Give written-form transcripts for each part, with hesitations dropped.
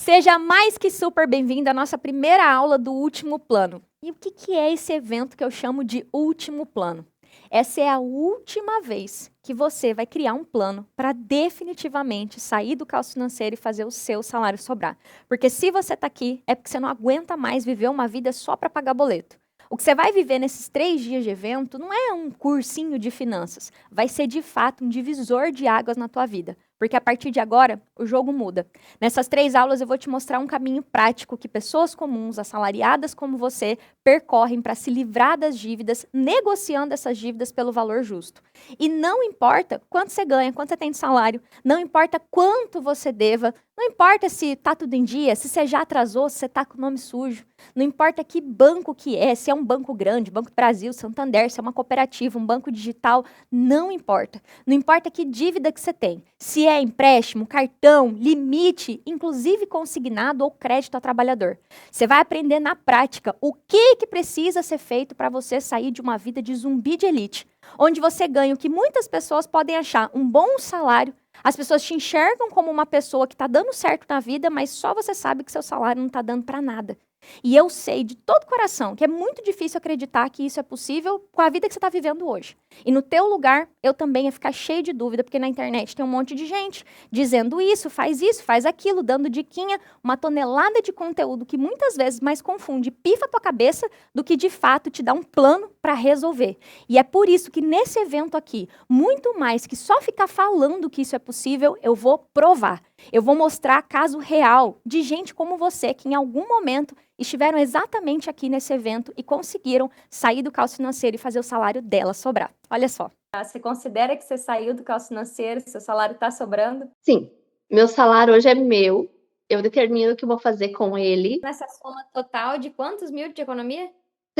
Seja mais que super bem-vindo à nossa primeira aula do Último Plano. E o que é esse evento que eu chamo de Último Plano? Essa é a última vez que você vai criar um plano para definitivamente sair do caos financeiro e fazer o seu salário sobrar. Porque se você está aqui, é porque você não aguenta mais viver uma vida só para pagar boleto. O que você vai viver nesses 3 dias de evento não é um cursinho de finanças. Vai ser, de fato, um divisor de águas na tua vida. Porque a partir de agora, o jogo muda. Nessas 3 aulas, eu vou te mostrar um caminho prático que pessoas comuns, assalariadas como você, percorrem para se livrar das dívidas, negociando essas dívidas pelo valor justo. E não importa quanto você ganha, quanto você tem de salário, não importa quanto você deva, não importa se está tudo em dia, se você já atrasou, se você está com o nome sujo, não importa que banco que é, se é um banco grande, Banco do Brasil, Santander, se é uma cooperativa, um banco digital, não importa. Não importa que dívida que você tem, se é empréstimo, cartão, limite, inclusive consignado ou crédito a trabalhador. Você vai aprender na prática o que precisa ser feito para você sair de uma vida de zumbi de elite, onde você ganha o que muitas pessoas podem achar um bom salário. As pessoas te enxergam como uma pessoa que está dando certo na vida, mas só você sabe que seu salário não está dando para nada. E eu sei de todo coração que é muito difícil acreditar que isso é possível com a vida que você está vivendo hoje. E no teu lugar, eu também ia ficar cheio de dúvida, porque na internet tem um monte de gente dizendo isso, faz aquilo, dando diquinha, uma tonelada de conteúdo que muitas vezes mais confunde, pifa a tua cabeça, do que de fato te dá um plano para resolver. E é por isso que nesse evento aqui, muito mais que só ficar falando que isso é possível, eu vou provar. Eu vou mostrar caso real de gente como você, que em algum momento estiveram exatamente aqui nesse evento e conseguiram sair do caos financeiro e fazer o salário dela sobrar. Olha só. Você considera que você saiu do caos financeiro, seu salário está sobrando? Sim, meu salário hoje é meu, eu determino o que eu vou fazer com ele. Nessa soma total de quantos mil de economia?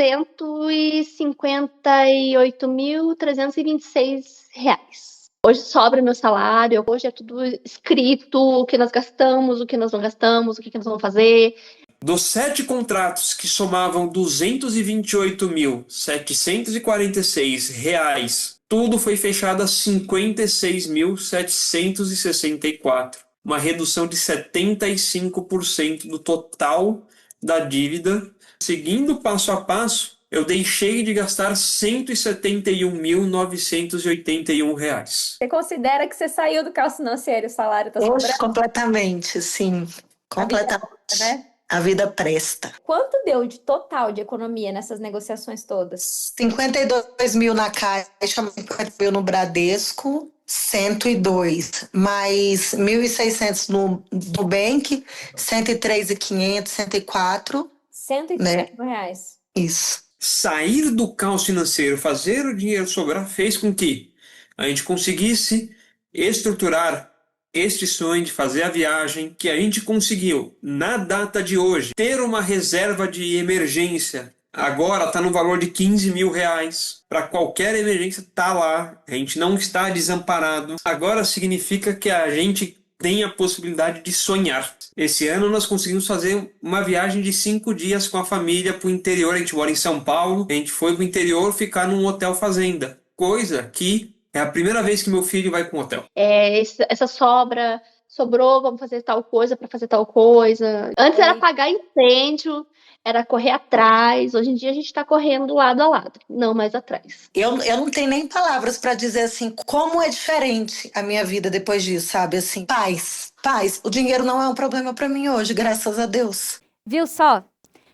158.326 reais. Hoje sobra meu salário, hoje é tudo escrito, o que nós gastamos, o que nós não gastamos, o que nós vamos fazer. Dos 7 contratos que somavam R$ 228.746, tudo foi fechado a R$ 56.764. Uma redução de 75% do total da dívida. Seguindo passo a passo, eu deixei de gastar R$ 171.981. Você considera que você saiu do caos financeiro e o salário está sobrando? Hoje, completamente, sim. Completamente. Né? A vida presta. Quanto deu de total de economia nessas negociações todas? 52 mil na Caixa, 50 mil no Bradesco, 102. Mais 1.600 no Nubank, 103.500, 104. 105 reais. Isso. Sair do caos financeiro, fazer o dinheiro sobrar, fez com que a gente conseguisse estruturar este sonho de fazer a viagem, que a gente conseguiu, na data de hoje, ter uma reserva de emergência. Agora está no valor de R$ 15.000. Para qualquer emergência está lá. A gente não está desamparado. Agora significa que a gente tem a possibilidade de sonhar. Esse ano nós conseguimos fazer uma viagem de 5 dias com a família para o interior. A gente mora em São Paulo. A gente foi para o interior ficar num hotel fazenda. Coisa que é a primeira vez que meu filho vai para um hotel. Essa sobrou, vamos fazer tal coisa para fazer tal coisa. Antes era apagar incêndio, era correr atrás. Hoje em dia a gente está correndo lado a lado, não mais atrás. Eu não tenho nem palavras para dizer assim como é diferente a minha vida depois disso, sabe? Assim, paz. O dinheiro não é um problema para mim hoje, graças a Deus. Viu só?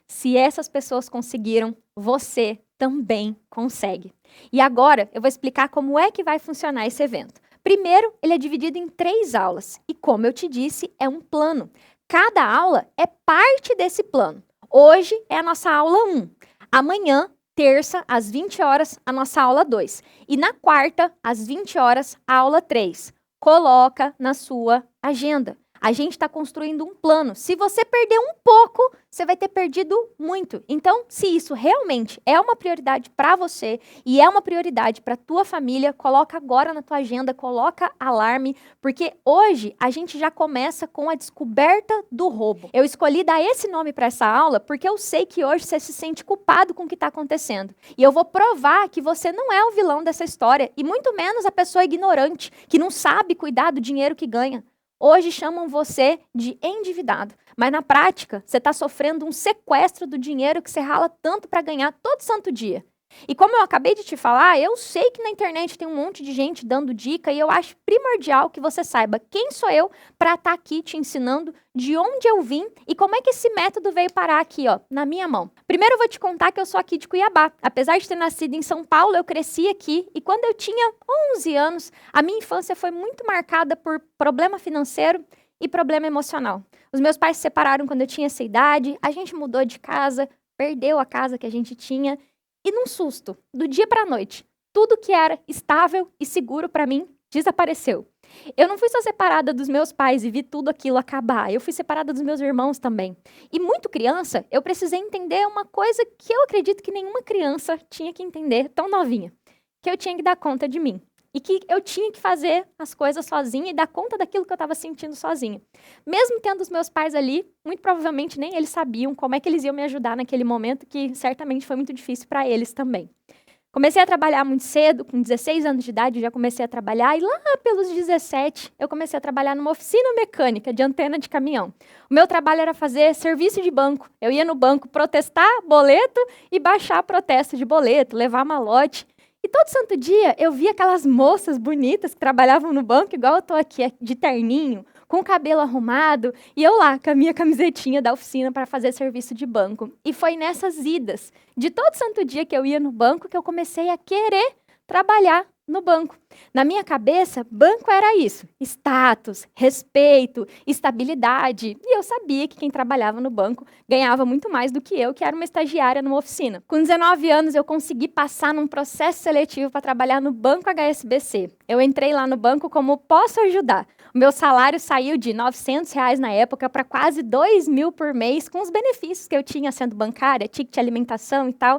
Se essas pessoas conseguiram, você também consegue. E agora eu vou explicar como é que vai funcionar esse evento. Primeiro, ele é dividido em 3 aulas. E como eu te disse, é um plano. Cada aula é parte desse plano. Hoje é a nossa aula 1. Amanhã, terça, às 20 horas, a nossa aula 2. E na quarta, às 20 horas, a aula 3. Coloca na sua agenda. A gente está construindo um plano. Se você perder um pouco, você vai ter perdido muito. Então, se isso realmente é uma prioridade para você e é uma prioridade para tua família, coloca agora na tua agenda, coloca alarme, porque hoje a gente já começa com a descoberta do roubo. Eu escolhi dar esse nome para essa aula porque eu sei que hoje você se sente culpado com o que está acontecendo. E eu vou provar que você não é o vilão dessa história e muito menos a pessoa ignorante que não sabe cuidar do dinheiro que ganha. Hoje chamam você de endividado, mas na prática, você está sofrendo um sequestro do dinheiro que você rala tanto para ganhar todo santo dia. E como eu acabei de te falar, eu sei que na internet tem um monte de gente dando dica e eu acho primordial que você saiba quem sou eu para estar aqui te ensinando de onde eu vim e como é que esse método veio parar aqui, ó, na minha mão. Primeiro eu vou te contar que eu sou aqui de Cuiabá. Apesar de ter nascido em São Paulo, eu cresci aqui e quando eu tinha 11 anos, a minha infância foi muito marcada por problema financeiro e problema emocional. Os meus pais se separaram quando eu tinha essa idade, a gente mudou de casa, perdeu a casa que a gente tinha. E num susto, do dia para a noite, tudo que era estável e seguro para mim desapareceu. Eu não fui só separada dos meus pais e vi tudo aquilo acabar, eu fui separada dos meus irmãos também. E muito criança, eu precisei entender uma coisa que eu acredito que nenhuma criança tinha que entender tão novinha, que eu tinha que dar conta de mim. E que eu tinha que fazer as coisas sozinha e dar conta daquilo que eu estava sentindo sozinha. Mesmo tendo os meus pais ali, muito provavelmente nem eles sabiam como é que eles iam me ajudar naquele momento, que certamente foi muito difícil para eles também. Comecei a trabalhar muito cedo, com 16 anos de idade, já comecei a trabalhar. E lá pelos 17, eu comecei a trabalhar numa oficina mecânica de antena de caminhão. O meu trabalho era fazer serviço de banco. Eu ia no banco protestar boleto e baixar protesto de boleto, levar malote. E todo santo dia eu via aquelas moças bonitas que trabalhavam no banco, igual eu tô aqui, de terninho, com o cabelo arrumado, e eu lá com a minha camisetinha da oficina para fazer serviço de banco. E foi nessas idas de todo santo dia que eu ia no banco que eu comecei a querer trabalhar no banco. Na minha cabeça, banco era isso: status, respeito, estabilidade. E eu sabia que quem trabalhava no banco ganhava muito mais do que eu, que era uma estagiária numa oficina. Com 19 anos, eu consegui passar num processo seletivo para trabalhar no Banco HSBC. Eu entrei lá no banco como posso ajudar. O meu salário saiu de R$ 900 na época para quase 2.000 por mês, com os benefícios que eu tinha sendo bancária, ticket de alimentação e tal.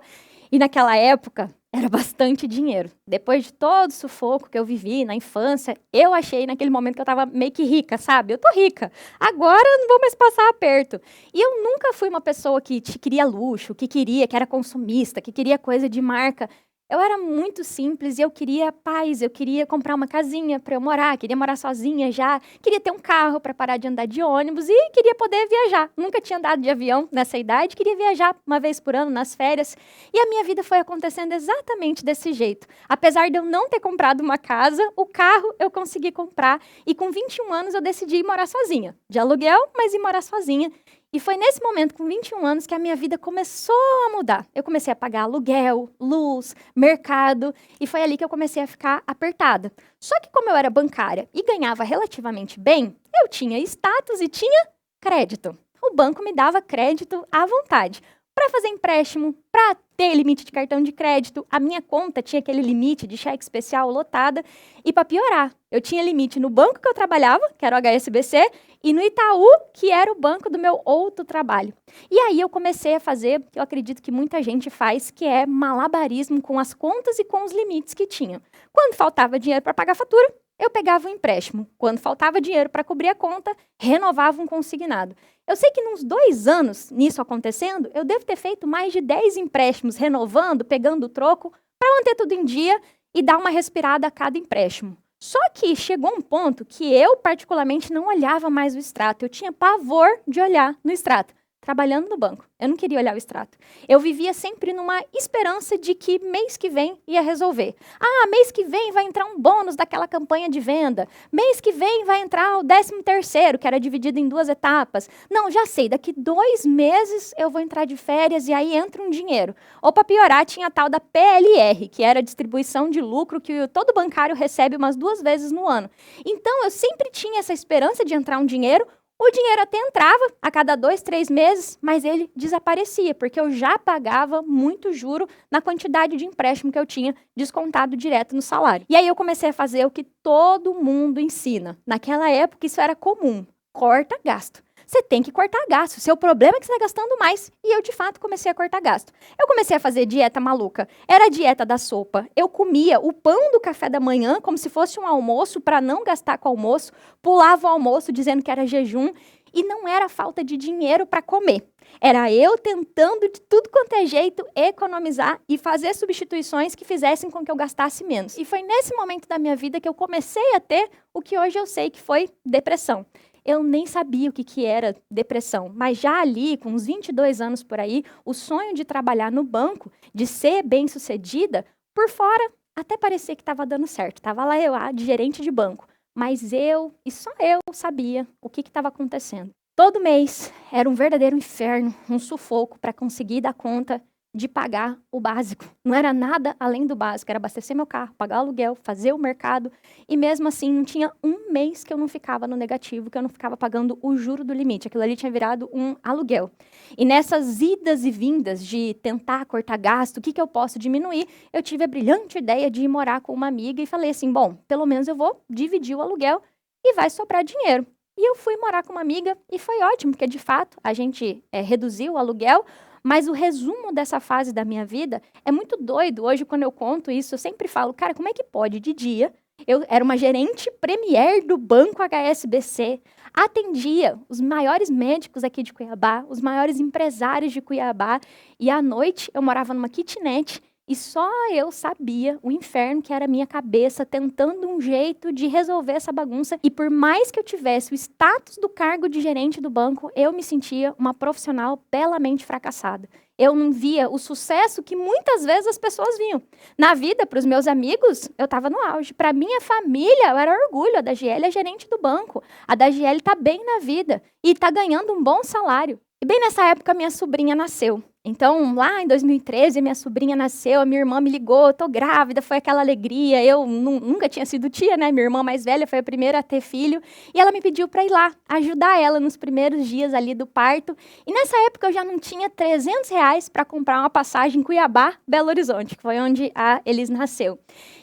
E naquela época, era bastante dinheiro. Depois de todo o sufoco que eu vivi na infância, eu achei naquele momento que eu estava meio que rica, sabe? Eu tô rica. Agora eu não vou mais passar aperto. E eu nunca fui uma pessoa que queria luxo, que era consumista, que queria coisa de marca. Eu era muito simples e eu queria paz, eu queria comprar uma casinha para eu morar, queria morar sozinha já, queria ter um carro para parar de andar de ônibus e queria poder viajar. Nunca tinha andado de avião nessa idade, queria viajar uma vez por ano nas férias. E a minha vida foi acontecendo exatamente desse jeito. Apesar de eu não ter comprado uma casa, o carro eu consegui comprar e com 21 anos eu decidi ir morar sozinha. De aluguel, mas ir morar sozinha. E foi nesse momento, com 21 anos, que a minha vida começou a mudar. Eu comecei a pagar aluguel, luz, mercado, e foi ali que eu comecei a ficar apertada. Só que como eu era bancária e ganhava relativamente bem, eu tinha status e tinha crédito. O banco me dava crédito à vontade. Para fazer empréstimo, para ter limite de cartão de crédito, a minha conta tinha aquele limite de cheque especial lotada. E para piorar, eu tinha limite no banco que eu trabalhava, que era o HSBC, e no Itaú, que era o banco do meu outro trabalho. E aí eu comecei a fazer o que eu acredito que muita gente faz, que é malabarismo com as contas e com os limites que tinha. Quando faltava dinheiro para pagar a fatura, eu pegava um empréstimo. Quando faltava dinheiro para cobrir a conta, renovava um consignado. Eu sei que nos 2 anos nisso acontecendo, eu devo ter feito mais de 10 empréstimos, renovando, pegando o troco, para manter tudo em dia e dar uma respirada a cada empréstimo. Só que chegou um ponto que eu, particularmente, não olhava mais o extrato. Eu tinha pavor de olhar no extrato. Trabalhando no banco, eu não queria olhar o extrato. Eu vivia sempre numa esperança de que mês que vem ia resolver. Ah, mês que vem vai entrar um bônus daquela campanha de venda. Mês que vem vai entrar o 13º, que era dividido em 2 etapas. Não, já sei, daqui 2 meses eu vou entrar de férias e aí entra um dinheiro. Ou para piorar, tinha a tal da PLR, que era a distribuição de lucro que todo bancário recebe umas 2 vezes no ano. Então, eu sempre tinha essa esperança de entrar um dinheiro. O dinheiro até entrava a cada 2, 3 meses, mas ele desaparecia, porque eu já pagava muito juro na quantidade de empréstimo que eu tinha descontado direto no salário. E aí eu comecei a fazer o que todo mundo ensina. Naquela época isso era comum: corta gasto. Você tem que cortar gasto. O seu problema é que você está gastando mais. E eu, de fato, comecei a cortar gasto. Eu comecei a fazer dieta maluca. Era a dieta da sopa. Eu comia o pão do café da manhã como se fosse um almoço para não gastar com o almoço. Pulava o almoço dizendo que era jejum. E não era falta de dinheiro para comer. Era eu tentando de tudo quanto é jeito economizar e fazer substituições que fizessem com que eu gastasse menos. E foi nesse momento da minha vida que eu comecei a ter o que hoje eu sei que foi depressão. Eu nem sabia o que era depressão, mas já ali, com uns 22 anos por aí, o sonho de trabalhar no banco, de ser bem-sucedida, por fora até parecia que estava dando certo. Estava lá eu, de gerente de banco. Mas eu, e só eu, sabia o que estava acontecendo. Todo mês era um verdadeiro inferno, um sufoco para conseguir dar conta de pagar o básico. Não era nada além do básico, era abastecer meu carro, pagar aluguel, fazer o mercado. E mesmo assim, não tinha um mês que eu não ficava no negativo, que eu não ficava pagando o juro do limite. Aquilo ali tinha virado um aluguel. E nessas idas e vindas de tentar cortar gasto, o que eu posso diminuir, eu tive a brilhante ideia de ir morar com uma amiga e falei assim, bom, pelo menos eu vou dividir o aluguel e vai sobrar dinheiro. E eu fui morar com uma amiga e foi ótimo, porque de fato a gente reduziu o aluguel, mas o resumo dessa fase da minha vida é muito doido. Hoje, quando eu conto isso, eu sempre falo, cara, como é que pode? De dia, eu era uma gerente premier do Banco HSBC, atendia os maiores médicos aqui de Cuiabá, os maiores empresários de Cuiabá, e à noite eu morava numa kitnet e só eu sabia o inferno que era a minha cabeça tentando um jeito de resolver essa bagunça. E por mais que eu tivesse o status do cargo de gerente do banco, eu me sentia uma profissional belamente fracassada. Eu não via o sucesso que muitas vezes as pessoas viam. Na vida, para os meus amigos, eu estava no auge. Para minha família, eu era orgulho. A Dagiele é gerente do banco. A Dagiele está bem na vida e está ganhando um bom salário. E bem nessa época, minha sobrinha nasceu. Então, lá em 2013, minha sobrinha nasceu, a minha irmã me ligou, tô grávida, foi aquela alegria. Eu nunca tinha sido tia, né? Minha irmã mais velha foi a primeira a ter filho. E ela me pediu para ir lá, ajudar ela nos primeiros dias ali do parto. E nessa época eu já não tinha R$300 para comprar uma passagem em Cuiabá, Belo Horizonte, que foi onde a Elis nasceu.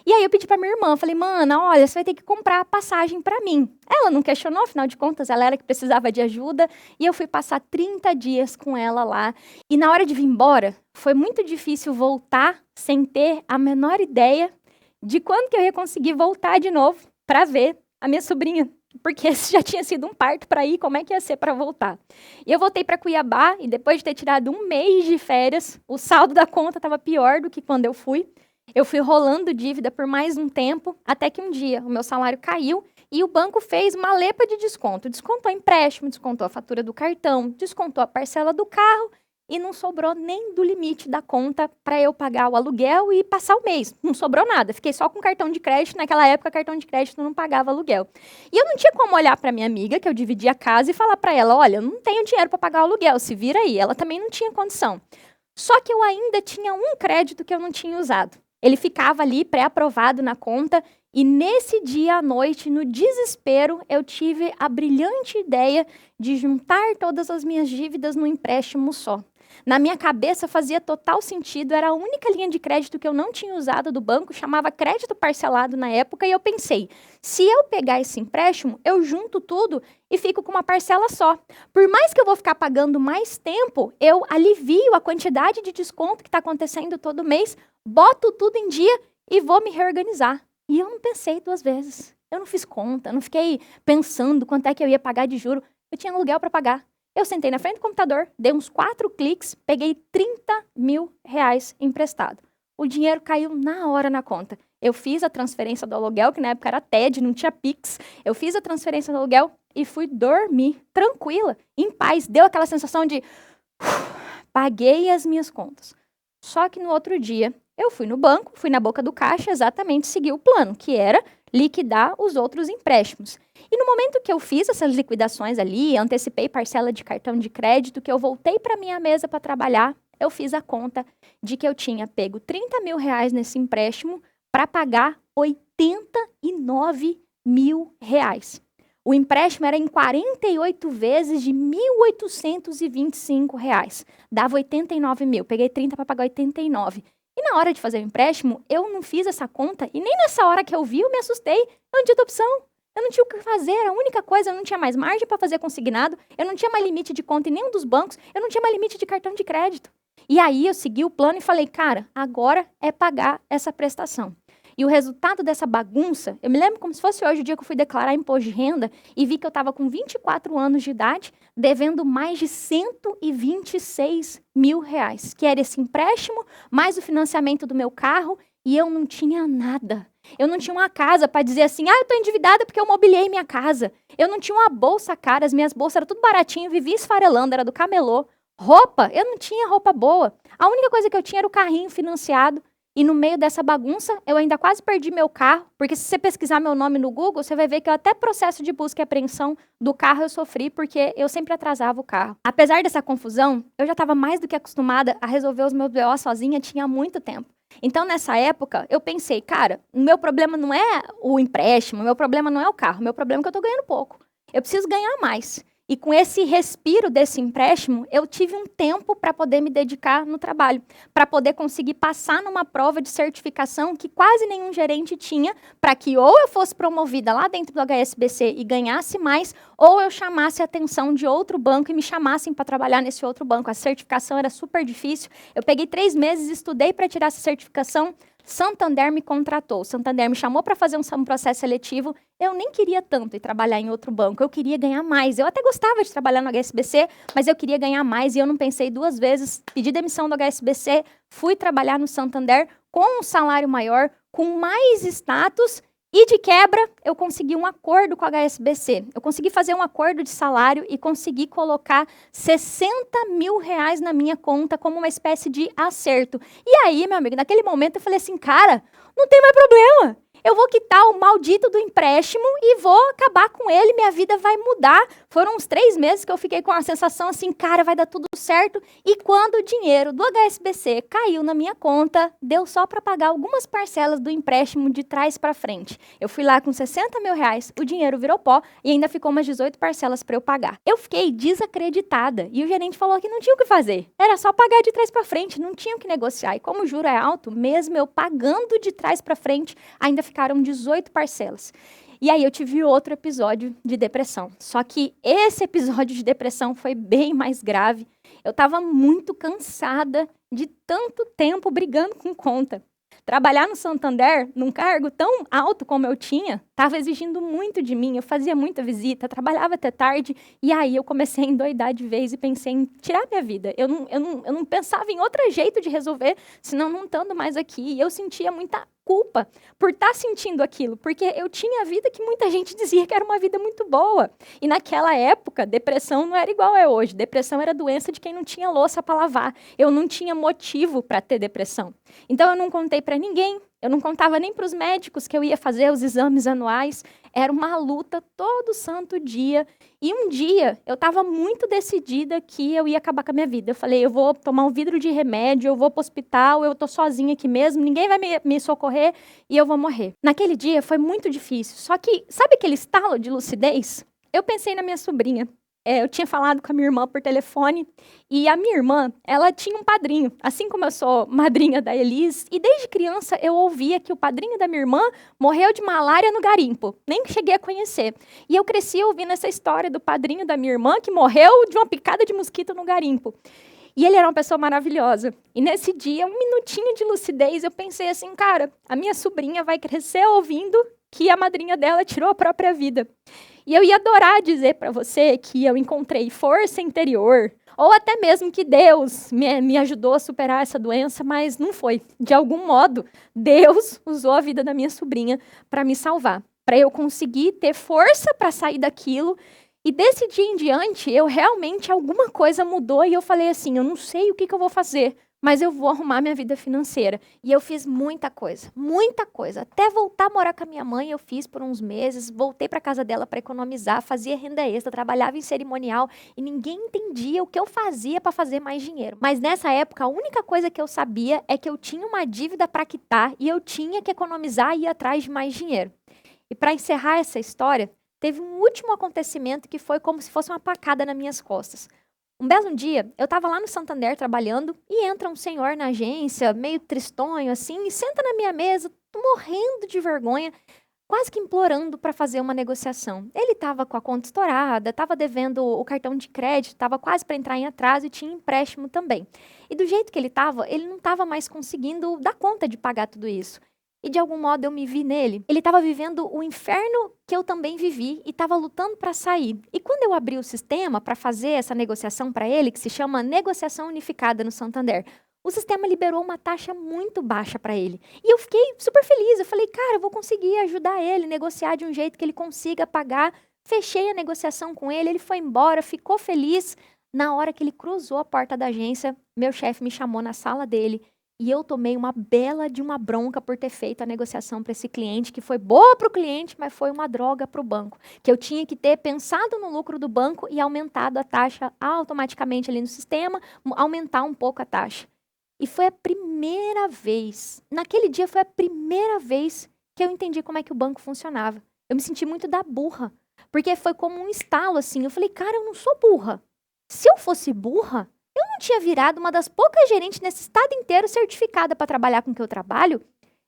E aí eu pedi para minha irmã, falei, mana, olha, você vai ter que comprar a passagem para mim. Ela não questionou, afinal de contas, ela era que precisava de ajuda. E eu fui passar 30 dias com ela lá. E na hora de vir embora, foi muito difícil voltar sem ter a menor ideia de quando que eu ia conseguir voltar de novo para ver a minha sobrinha. Porque esse já tinha sido um parto para ir, como é que ia ser para voltar? E eu voltei para Cuiabá e depois de ter tirado um mês de férias, o saldo da conta estava pior do que quando eu fui. Eu fui rolando dívida por mais um tempo, até que um dia o meu salário caiu e o banco fez uma lepa de desconto. Descontou empréstimo, descontou a fatura do cartão, descontou a parcela do carro e não sobrou nem do limite da conta para eu pagar o aluguel e passar o mês. Não sobrou nada. Fiquei só com cartão de crédito. Naquela época, cartão de crédito não pagava aluguel. E eu não tinha como olhar para minha amiga, que eu dividia a casa, e falar para ela, olha, eu não tenho dinheiro para pagar o aluguel, se vira aí. Ela também não tinha condição. Só que eu ainda tinha um crédito que eu não tinha usado. Ele ficava ali pré-aprovado na conta e nesse dia à noite, no desespero, eu tive a brilhante ideia de juntar todas as minhas dívidas num empréstimo só. Na minha cabeça fazia total sentido, era a única linha de crédito que eu não tinha usado do banco, chamava crédito parcelado na época, e eu pensei, se eu pegar esse empréstimo, eu junto tudo e fico com uma parcela só. Por mais que eu vou ficar pagando mais tempo, eu alivio a quantidade de desconto que está acontecendo todo mês, boto tudo em dia e vou me reorganizar. E eu não pensei duas vezes. Eu não fiz conta, não fiquei pensando quanto é que eu ia pagar de juro. Eu tinha aluguel para pagar. Eu sentei na frente do computador, dei uns 4 cliques, peguei R$30.000 emprestado. O dinheiro caiu na hora na conta. Eu fiz a transferência do aluguel, que na época era TED, não tinha Pix. Eu fiz a transferência do aluguel e fui dormir, tranquila, em paz. Deu aquela sensação de paguei as minhas contas. Só que no outro dia, eu fui no banco, fui na boca do caixa, exatamente seguir o plano, que era liquidar os outros empréstimos. E no momento que eu fiz essas liquidações ali, antecipei parcela de cartão de crédito, que eu voltei para minha mesa para trabalhar, eu fiz a conta de que eu tinha pego R$30.000 nesse empréstimo para pagar R$89.000. O empréstimo era em 48 vezes de R$1.825. Dava 89 mil. Peguei 30 para pagar 89. E na hora de fazer o empréstimo, eu não fiz essa conta. E nem nessa hora que eu vi, eu me assustei. Eu não tinha outra opção. Eu não tinha o que fazer. Era a única coisa. Eu não tinha mais margem para fazer consignado. Eu não tinha mais limite de conta em nenhum dos bancos. Eu não tinha mais limite de cartão de crédito. E aí eu segui o plano e falei, cara, agora é pagar essa prestação. E o resultado dessa bagunça, eu me lembro como se fosse hoje o dia que eu fui declarar imposto de renda e vi que eu estava com 24 anos de idade, devendo mais de 126 mil reais, que era esse empréstimo, mais o financiamento do meu carro, e eu não tinha nada. Eu não tinha uma casa para dizer assim, eu estou endividada porque eu mobiliei minha casa. Eu não tinha uma bolsa cara, as minhas bolsas eram tudo baratinho, vivia esfarelando, era do camelô. Roupa, eu não tinha roupa boa. A única coisa que eu tinha era o carrinho financiado. E no meio dessa bagunça, eu ainda quase perdi meu carro, porque se você pesquisar meu nome no Google, você vai ver que eu até processo de busca e apreensão do carro eu sofri, porque eu sempre atrasava o carro. Apesar dessa confusão, eu já estava mais do que acostumada a resolver os meus BO sozinha, tinha muito tempo. Então, nessa época, eu pensei, cara, o meu problema não é o empréstimo, o meu problema não é o carro, o meu problema é que eu tô ganhando pouco. Eu preciso ganhar mais. E com esse respiro desse empréstimo, eu tive um tempo para poder me dedicar no trabalho, para poder conseguir passar numa prova de certificação que quase nenhum gerente tinha, para que ou eu fosse promovida lá dentro do HSBC e ganhasse mais, ou eu chamasse a atenção de outro banco e me chamassem para trabalhar nesse outro banco. A certificação era super difícil. Eu peguei 3 meses, estudei para tirar essa certificação. Santander me contratou. Santander me chamou para fazer um processo seletivo. Eu nem queria tanto ir trabalhar em outro banco. Eu queria ganhar mais. Eu até gostava de trabalhar no HSBC, mas eu queria ganhar mais e eu não pensei 2 vezes. Pedi demissão do HSBC, fui trabalhar no Santander com um salário maior, com mais status. E de quebra, eu consegui um acordo com a HSBC. Eu consegui fazer um acordo de salário e consegui colocar 60 mil reais na minha conta como uma espécie de acerto. E aí, meu amigo, naquele momento eu falei assim, cara, não tem mais problema. Eu vou quitar o maldito do empréstimo e vou acabar com ele, minha vida vai mudar. Foram uns 3 meses que eu fiquei com a sensação assim, cara, vai dar tudo certo. E quando o dinheiro do HSBC caiu na minha conta, deu só para pagar algumas parcelas do empréstimo de trás para frente. Eu fui lá com 60 mil reais, o dinheiro virou pó e ainda ficou umas 18 parcelas para eu pagar. Eu fiquei desacreditada e o gerente falou que não tinha o que fazer. Era só pagar de trás para frente, não tinha o que negociar. E como o juro é alto, mesmo eu pagando de trás para frente, ainda ficaram 18 parcelas. E aí eu tive outro episódio de depressão. Só que esse episódio de depressão foi bem mais grave. Eu estava muito cansada de tanto tempo brigando com conta. Trabalhar no Santander, num cargo tão alto como eu tinha, estava exigindo muito de mim. Eu fazia muita visita, trabalhava até tarde. E aí eu comecei a endoidar de vez e pensei em tirar minha vida. Eu não pensava em outro jeito de resolver, senão não estando mais aqui. E eu sentia muita culpa por estar sentindo aquilo, porque eu tinha a vida que muita gente dizia que era uma vida muito boa. E naquela época, depressão não era igual é hoje. Depressão era doença de quem não tinha louça para lavar. Eu não tinha motivo para ter depressão. Então eu não contei para ninguém. Eu não contava nem para os médicos que eu ia fazer os exames anuais. Era uma luta todo santo dia. E um dia, eu estava muito decidida que eu ia acabar com a minha vida. Eu falei, eu vou tomar um vidro de remédio, eu vou para o hospital, eu estou sozinha aqui mesmo, ninguém vai me socorrer e eu vou morrer. Naquele dia foi muito difícil. Só que, sabe aquele estalo de lucidez? Eu pensei na minha sobrinha. Eu tinha falado com a minha irmã por telefone e a minha irmã, ela tinha um padrinho, assim como eu sou madrinha da Elis, e desde criança eu ouvia que o padrinho da minha irmã morreu de malária no garimpo, nem cheguei a conhecer. E eu cresci ouvindo essa história do padrinho da minha irmã que morreu de uma picada de mosquito no garimpo. E ele era uma pessoa maravilhosa. E nesse dia, 1 minutinho de lucidez, eu pensei assim, cara, a minha sobrinha vai crescer ouvindo que a madrinha dela tirou a própria vida. E eu ia adorar dizer para você que eu encontrei força interior, ou até mesmo que Deus me ajudou a superar essa doença, mas não foi. De algum modo, Deus usou a vida da minha sobrinha para me salvar, para eu conseguir ter força para sair daquilo. E desse dia em diante, eu realmente, alguma coisa mudou e eu falei assim, eu não sei o que eu vou fazer, mas eu vou arrumar minha vida financeira. E eu fiz muita coisa. Até voltar a morar com a minha mãe, eu fiz por uns meses. Voltei para casa dela para economizar, fazia renda extra, trabalhava em cerimonial. E ninguém entendia o que eu fazia para fazer mais dinheiro. Mas nessa época, a única coisa que eu sabia é que eu tinha uma dívida para quitar e eu tinha que economizar e ir atrás de mais dinheiro. E para encerrar essa história, teve um último acontecimento que foi como se fosse uma facada nas minhas costas. Um belo dia, eu estava lá no Santander trabalhando e entra um senhor na agência, meio tristonho assim, e senta na minha mesa, morrendo de vergonha, quase que implorando para fazer uma negociação. Ele estava com a conta estourada, estava devendo o cartão de crédito, estava quase para entrar em atraso e tinha empréstimo também. E do jeito que ele não estava mais conseguindo dar conta de pagar tudo isso. E de algum modo eu me vi nele. Ele estava vivendo o inferno que eu também vivi e estava lutando para sair. E quando eu abri o sistema para fazer essa negociação para ele, que se chama Negociação Unificada no Santander, o sistema liberou uma taxa muito baixa para ele. E eu fiquei super feliz. Eu falei, cara, eu vou conseguir ajudar ele, negociar de um jeito que ele consiga pagar. Fechei a negociação com ele, ele foi embora, ficou feliz. Na hora que ele cruzou a porta da agência, meu chefe me chamou na sala dele e eu tomei uma bela de uma bronca por ter feito a negociação para esse cliente, que foi boa para o cliente, mas foi uma droga para o banco. Que eu tinha que ter pensado no lucro do banco e aumentado a taxa automaticamente ali no sistema, aumentar um pouco a taxa. E foi a primeira vez, naquele dia foi a primeira vez que eu entendi como é que o banco funcionava. Eu me senti muito da burra, porque foi como um estalo assim. Eu falei, cara, eu não sou burra. Se eu fosse burra, eu não tinha virado uma das poucas gerentes nesse estado inteiro certificada para trabalhar com o que eu trabalho.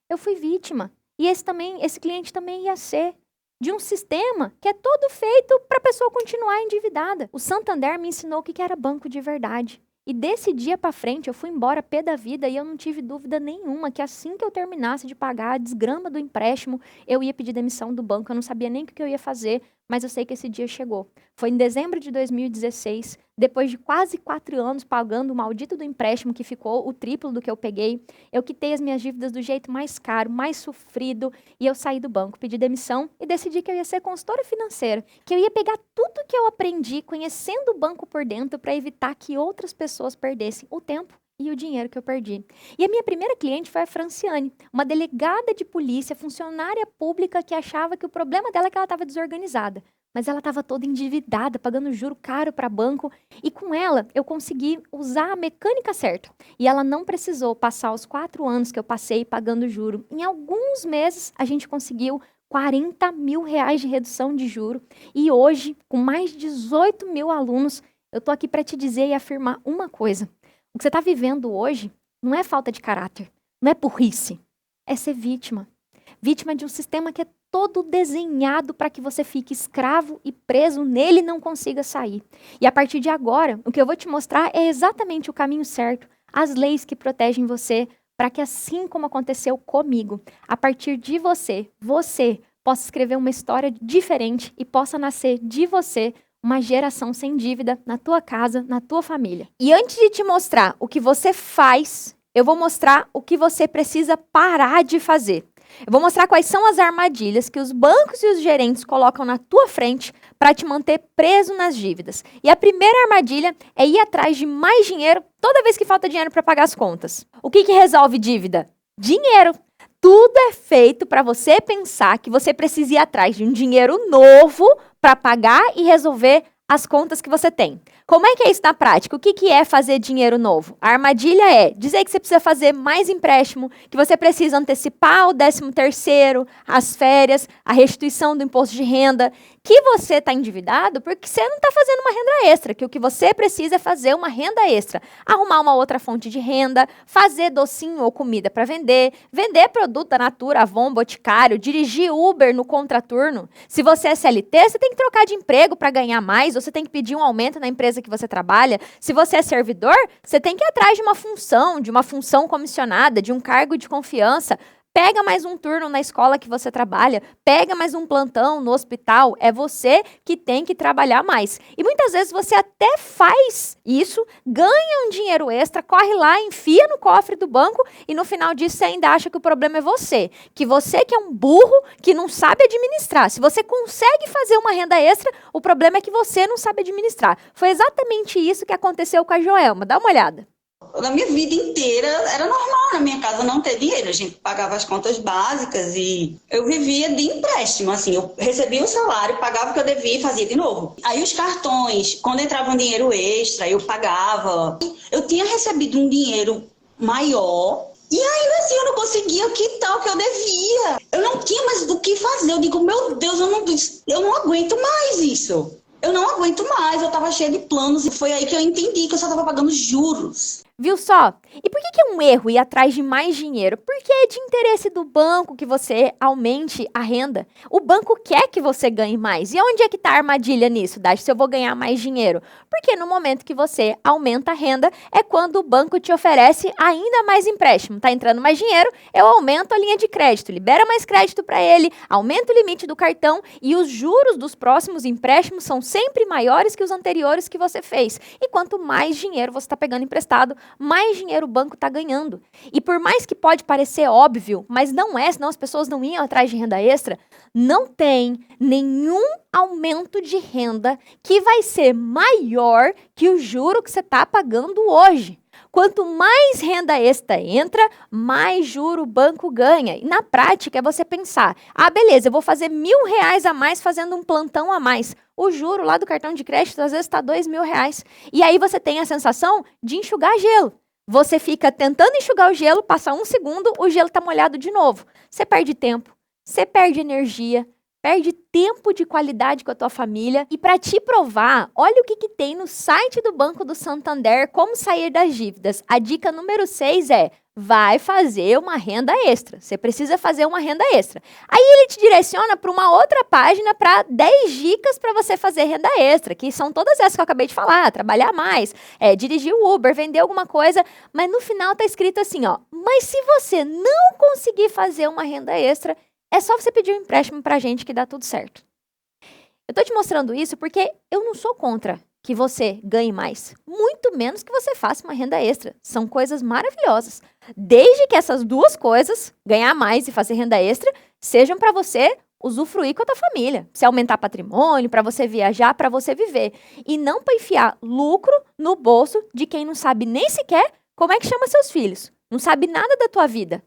Eu fui vítima. E esse cliente também ia ser de um sistema que é todo feito para a pessoa continuar endividada. O Santander me ensinou o que era banco de verdade. E desse dia para frente, eu fui embora pé da vida e eu não tive dúvida nenhuma que assim que eu terminasse de pagar a desgrama do empréstimo, eu ia pedir demissão do banco. Eu não sabia nem o que eu ia fazer, mas eu sei que esse dia chegou. Foi em dezembro de 2016, depois de quase 4 anos pagando o maldito do empréstimo que ficou o triplo do que eu peguei, eu quitei as minhas dívidas do jeito mais caro, mais sofrido, e eu saí do banco, pedi demissão e decidi que eu ia ser consultora financeira, que eu ia pegar tudo que eu aprendi conhecendo o banco por dentro para evitar que outras pessoas perdessem o tempo e o dinheiro que eu perdi. E a minha primeira cliente foi a Franciane, uma delegada de polícia, funcionária pública que achava que o problema dela é que ela estava desorganizada. Mas ela estava toda endividada, pagando juro caro para banco. E com ela, eu consegui usar a mecânica certa. E ela não precisou passar os 4 anos que eu passei pagando juro. Em alguns meses, a gente conseguiu 40 mil reais de redução de juro. E hoje, com mais de 18 mil alunos, eu tô aqui para te dizer e afirmar uma coisa. O que você está vivendo hoje não é falta de caráter, não é burrice, é ser vítima. Vítima de um sistema que é todo desenhado para que você fique escravo e preso nele e não consiga sair. E a partir de agora, o que eu vou te mostrar é exatamente o caminho certo, as leis que protegem você, para que assim como aconteceu comigo, a partir de você possa escrever uma história diferente e possa nascer de você uma geração sem dívida na tua casa, na tua família. E antes de te mostrar o que você faz, eu vou mostrar o que você precisa parar de fazer. Eu vou mostrar quais são as armadilhas que os bancos e os gerentes colocam na tua frente para te manter preso nas dívidas. E a primeira armadilha é ir atrás de mais dinheiro toda vez que falta dinheiro para pagar as contas. O que resolve dívida? Dinheiro. Tudo é feito para você pensar que você precisa ir atrás de um dinheiro novo para pagar e resolver as contas que você tem. Como é que é isso na prática? O que é fazer dinheiro novo? A armadilha é dizer que você precisa fazer mais empréstimo, que você precisa antecipar o 13º, as férias, a restituição do imposto de renda, que você está endividado porque você não está fazendo uma renda extra, que o que você precisa é fazer uma renda extra. Arrumar uma outra fonte de renda, fazer docinho ou comida para vender, vender produto da Natura, Avon, Boticário, dirigir Uber no contraturno. Se você é CLT, você tem que trocar de emprego para ganhar mais, ou você tem que pedir um aumento na empresa que você trabalha. Se você é servidor, você tem que ir atrás de uma função comissionada, de um cargo de confiança. Pega mais um turno na escola que você trabalha, pega mais um plantão no hospital, é você que tem que trabalhar mais. E muitas vezes você até faz isso, ganha um dinheiro extra, corre lá, enfia no cofre do banco e no final disso você ainda acha que o problema é você. Que você que é um burro, que não sabe administrar. Se você consegue fazer uma renda extra, o problema é que você não sabe administrar. Foi exatamente isso que aconteceu com a Joelma. Dá uma olhada. Na minha vida inteira, era normal na minha casa não ter dinheiro. A gente pagava as contas básicas e eu vivia de empréstimo. Assim, eu recebia o salário, pagava o que eu devia e fazia de novo. Aí os cartões, quando entrava um dinheiro extra, eu pagava. Eu tinha recebido um dinheiro maior e ainda assim eu não conseguia quitar o que eu devia. Eu não tinha mais do que fazer. Eu digo, meu Deus, eu não aguento mais isso. Eu não aguento mais, eu tava cheia de planos e foi aí que eu entendi que eu só tava pagando juros. Viu só? E por que é um erro ir atrás de mais dinheiro? Porque é de interesse do banco que você aumente a renda. O banco quer que você ganhe mais. E onde é que está a armadilha nisso, Dash, se eu vou ganhar mais dinheiro? Porque no momento que você aumenta a renda, é quando o banco te oferece ainda mais empréstimo. Tá entrando mais dinheiro, eu aumento a linha de crédito, libera mais crédito para ele, aumenta o limite do cartão e os juros dos próximos empréstimos são sempre maiores que os anteriores que você fez. E quanto mais dinheiro você está pegando emprestado, mais dinheiro o banco está ganhando. E por mais que pode parecer óbvio, mas não é, senão as pessoas não iam atrás de renda extra, não tem nenhum aumento de renda que vai ser maior que o juro que você está pagando hoje. Quanto mais renda extra entra, mais juro o banco ganha. E na prática é você pensar, beleza, eu vou fazer R$1.000 a mais fazendo um plantão a mais. O juro lá do cartão de crédito às vezes está R$2.000. E aí você tem a sensação de enxugar gelo. Você fica tentando enxugar o gelo, passa 1 segundo, o gelo está molhado de novo. Você perde tempo, você perde energia, perde tempo de qualidade com a tua família. E para te provar, olha o que tem no site do Banco do Santander, como sair das dívidas. A dica número 6 é, vai fazer uma renda extra. Você precisa fazer uma renda extra. Aí ele te direciona para uma outra página para 10 dicas para você fazer renda extra, que são todas essas que eu acabei de falar, trabalhar mais, dirigir o Uber, vender alguma coisa, mas no final tá escrito assim, ó, mas se você não conseguir fazer uma renda extra, é só você pedir um empréstimo pra gente que dá tudo certo. Eu tô te mostrando isso porque eu não sou contra que você ganhe mais. Muito menos que você faça uma renda extra. São coisas maravilhosas. Desde que essas duas coisas, ganhar mais e fazer renda extra, sejam para você usufruir com a tua família. Pra você aumentar patrimônio, para você viajar, para você viver. E não para enfiar lucro no bolso de quem não sabe nem sequer como é que chama seus filhos. Não sabe nada da tua vida.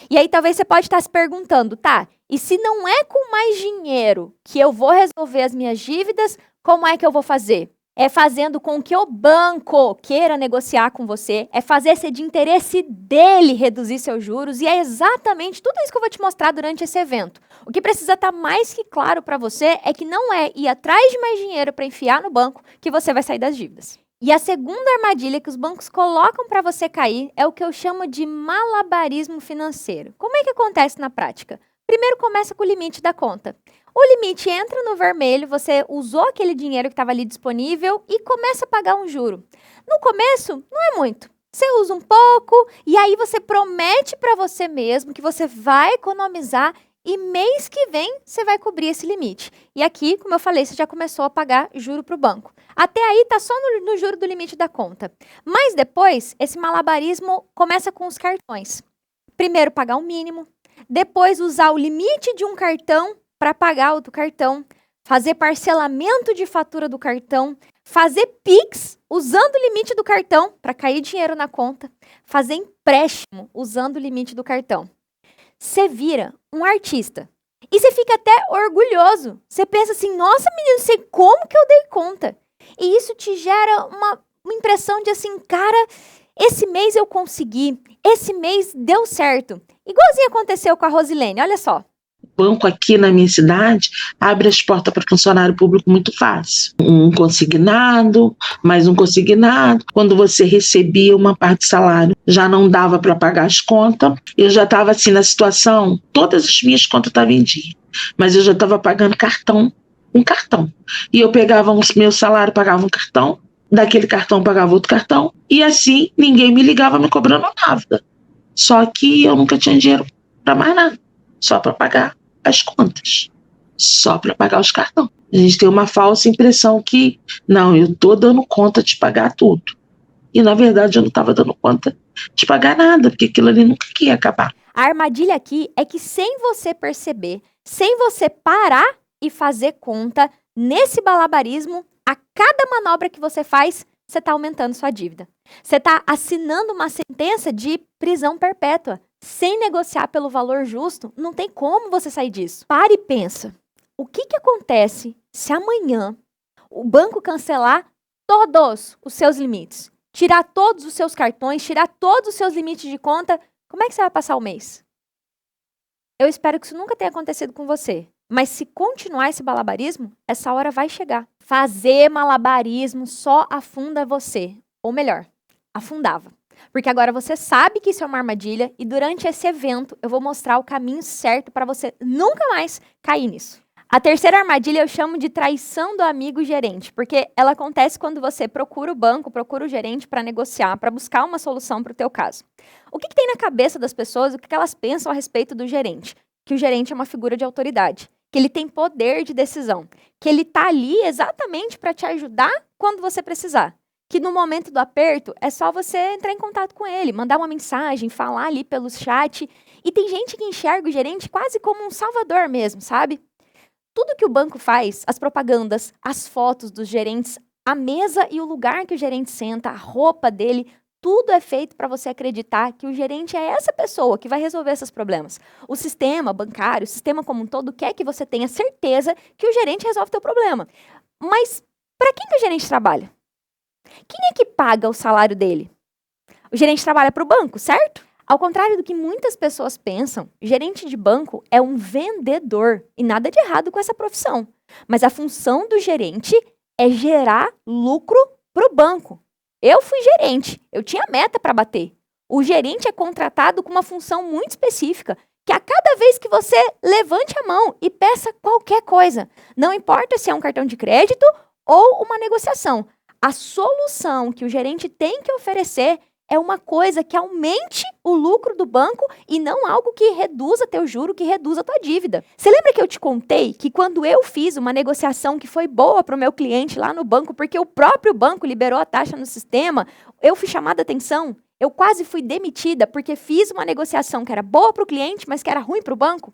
E aí talvez você pode estar se perguntando, tá, e se não é com mais dinheiro que eu vou resolver as minhas dívidas, como é que eu vou fazer? É fazendo com que o banco queira negociar com você, é fazer ser de interesse dele reduzir seus juros, e é exatamente tudo isso que eu vou te mostrar durante esse evento. O que precisa estar mais que claro para você é que não é ir atrás de mais dinheiro para enfiar no banco que você vai sair das dívidas. E a segunda armadilha que os bancos colocam para você cair é o que eu chamo de malabarismo financeiro. Como é que acontece na prática? Primeiro começa com o limite da conta. O limite entra no vermelho, você usou aquele dinheiro que estava ali disponível e começa a pagar um juro. No começo, não é muito. Você usa um pouco e aí você promete para você mesmo que você vai economizar e mês que vem você vai cobrir esse limite. E aqui, como eu falei, você já começou a pagar juro para o banco. Até aí tá só no juro do limite da conta. Mas depois, esse malabarismo começa com os cartões. Primeiro pagar o mínimo, depois usar o limite de um cartão para pagar outro cartão, fazer parcelamento de fatura do cartão, fazer Pix usando o limite do cartão para cair dinheiro na conta, fazer empréstimo usando o limite do cartão. Você vira um artista. E você fica até orgulhoso. Você pensa assim, nossa menino, sei como que eu dei conta. E isso te gera uma impressão de assim, cara, esse mês eu consegui, esse mês deu certo. Igualzinho aconteceu com a Rosilene, olha só. O banco aqui na minha cidade abre as portas para funcionário público muito fácil. Um consignado, mais um consignado. Quando você recebia uma parte do salário, já não dava para pagar as contas. Eu já estava assim na situação, todas as minhas contas estavam em dia, mas eu já estava pagando um cartão. E eu pegava o meu salário, pagava um cartão, daquele cartão pagava outro cartão, e assim ninguém me ligava me cobrando nada. Só que eu nunca tinha dinheiro para mais nada, só para pagar as contas, só para pagar os cartões. A gente tem uma falsa impressão que, não, eu estou dando conta de pagar tudo. E na verdade eu não estava dando conta de pagar nada, porque aquilo ali nunca ia acabar. A armadilha aqui é que sem você perceber, sem você parar e fazer conta, nesse malabarismo, a cada manobra que você faz, você está aumentando sua dívida. Você está assinando uma sentença de prisão perpétua. Sem negociar pelo valor justo, não tem como você sair disso. Pare e pensa. O que acontece se amanhã o banco cancelar todos os seus limites? Tirar todos os seus cartões, tirar todos os seus limites de conta? Como é que você vai passar o mês? Eu espero que isso nunca tenha acontecido com você. Mas se continuar esse malabarismo, essa hora vai chegar. Fazer malabarismo só afunda você. Ou melhor, afundava. Porque agora você sabe que isso é uma armadilha e durante esse evento eu vou mostrar o caminho certo para você nunca mais cair nisso. A terceira armadilha eu chamo de traição do amigo gerente, porque ela acontece quando você procura o banco, procura o gerente para negociar, para buscar uma solução para o teu caso. O que tem na cabeça das pessoas, o que elas pensam a respeito do gerente? Que o gerente é uma figura de autoridade, que ele tem poder de decisão, que ele está ali exatamente para te ajudar quando você precisar. Que no momento do aperto é só você entrar em contato com ele, mandar uma mensagem, falar ali pelo chat. E tem gente que enxerga o gerente quase como um salvador mesmo, sabe? Tudo que o banco faz, as propagandas, as fotos dos gerentes, a mesa e o lugar que o gerente senta, a roupa dele, tudo é feito para você acreditar que o gerente é essa pessoa que vai resolver esses problemas. O sistema bancário, o sistema como um todo, quer que você tenha certeza que o gerente resolve o teu problema. Mas para quem que o gerente trabalha? Quem é que paga o salário dele? O gerente trabalha para o banco, certo? Ao contrário do que muitas pessoas pensam, gerente de banco é um vendedor e nada de errado com essa profissão. Mas a função do gerente é gerar lucro para o banco. Eu fui gerente, eu tinha meta para bater. O gerente é contratado com uma função muito específica, que a cada vez que você levante a mão e peça qualquer coisa, não importa se é um cartão de crédito ou uma negociação, a solução que o gerente tem que oferecer é uma coisa que aumente o lucro do banco e não algo que reduza teu juro, que reduza tua dívida. Você lembra que eu te contei que quando eu fiz uma negociação que foi boa para o meu cliente lá no banco, porque o próprio banco liberou a taxa no sistema, eu fui chamada a atenção? Eu quase fui demitida porque fiz uma negociação que era boa para o cliente, mas que era ruim para o banco.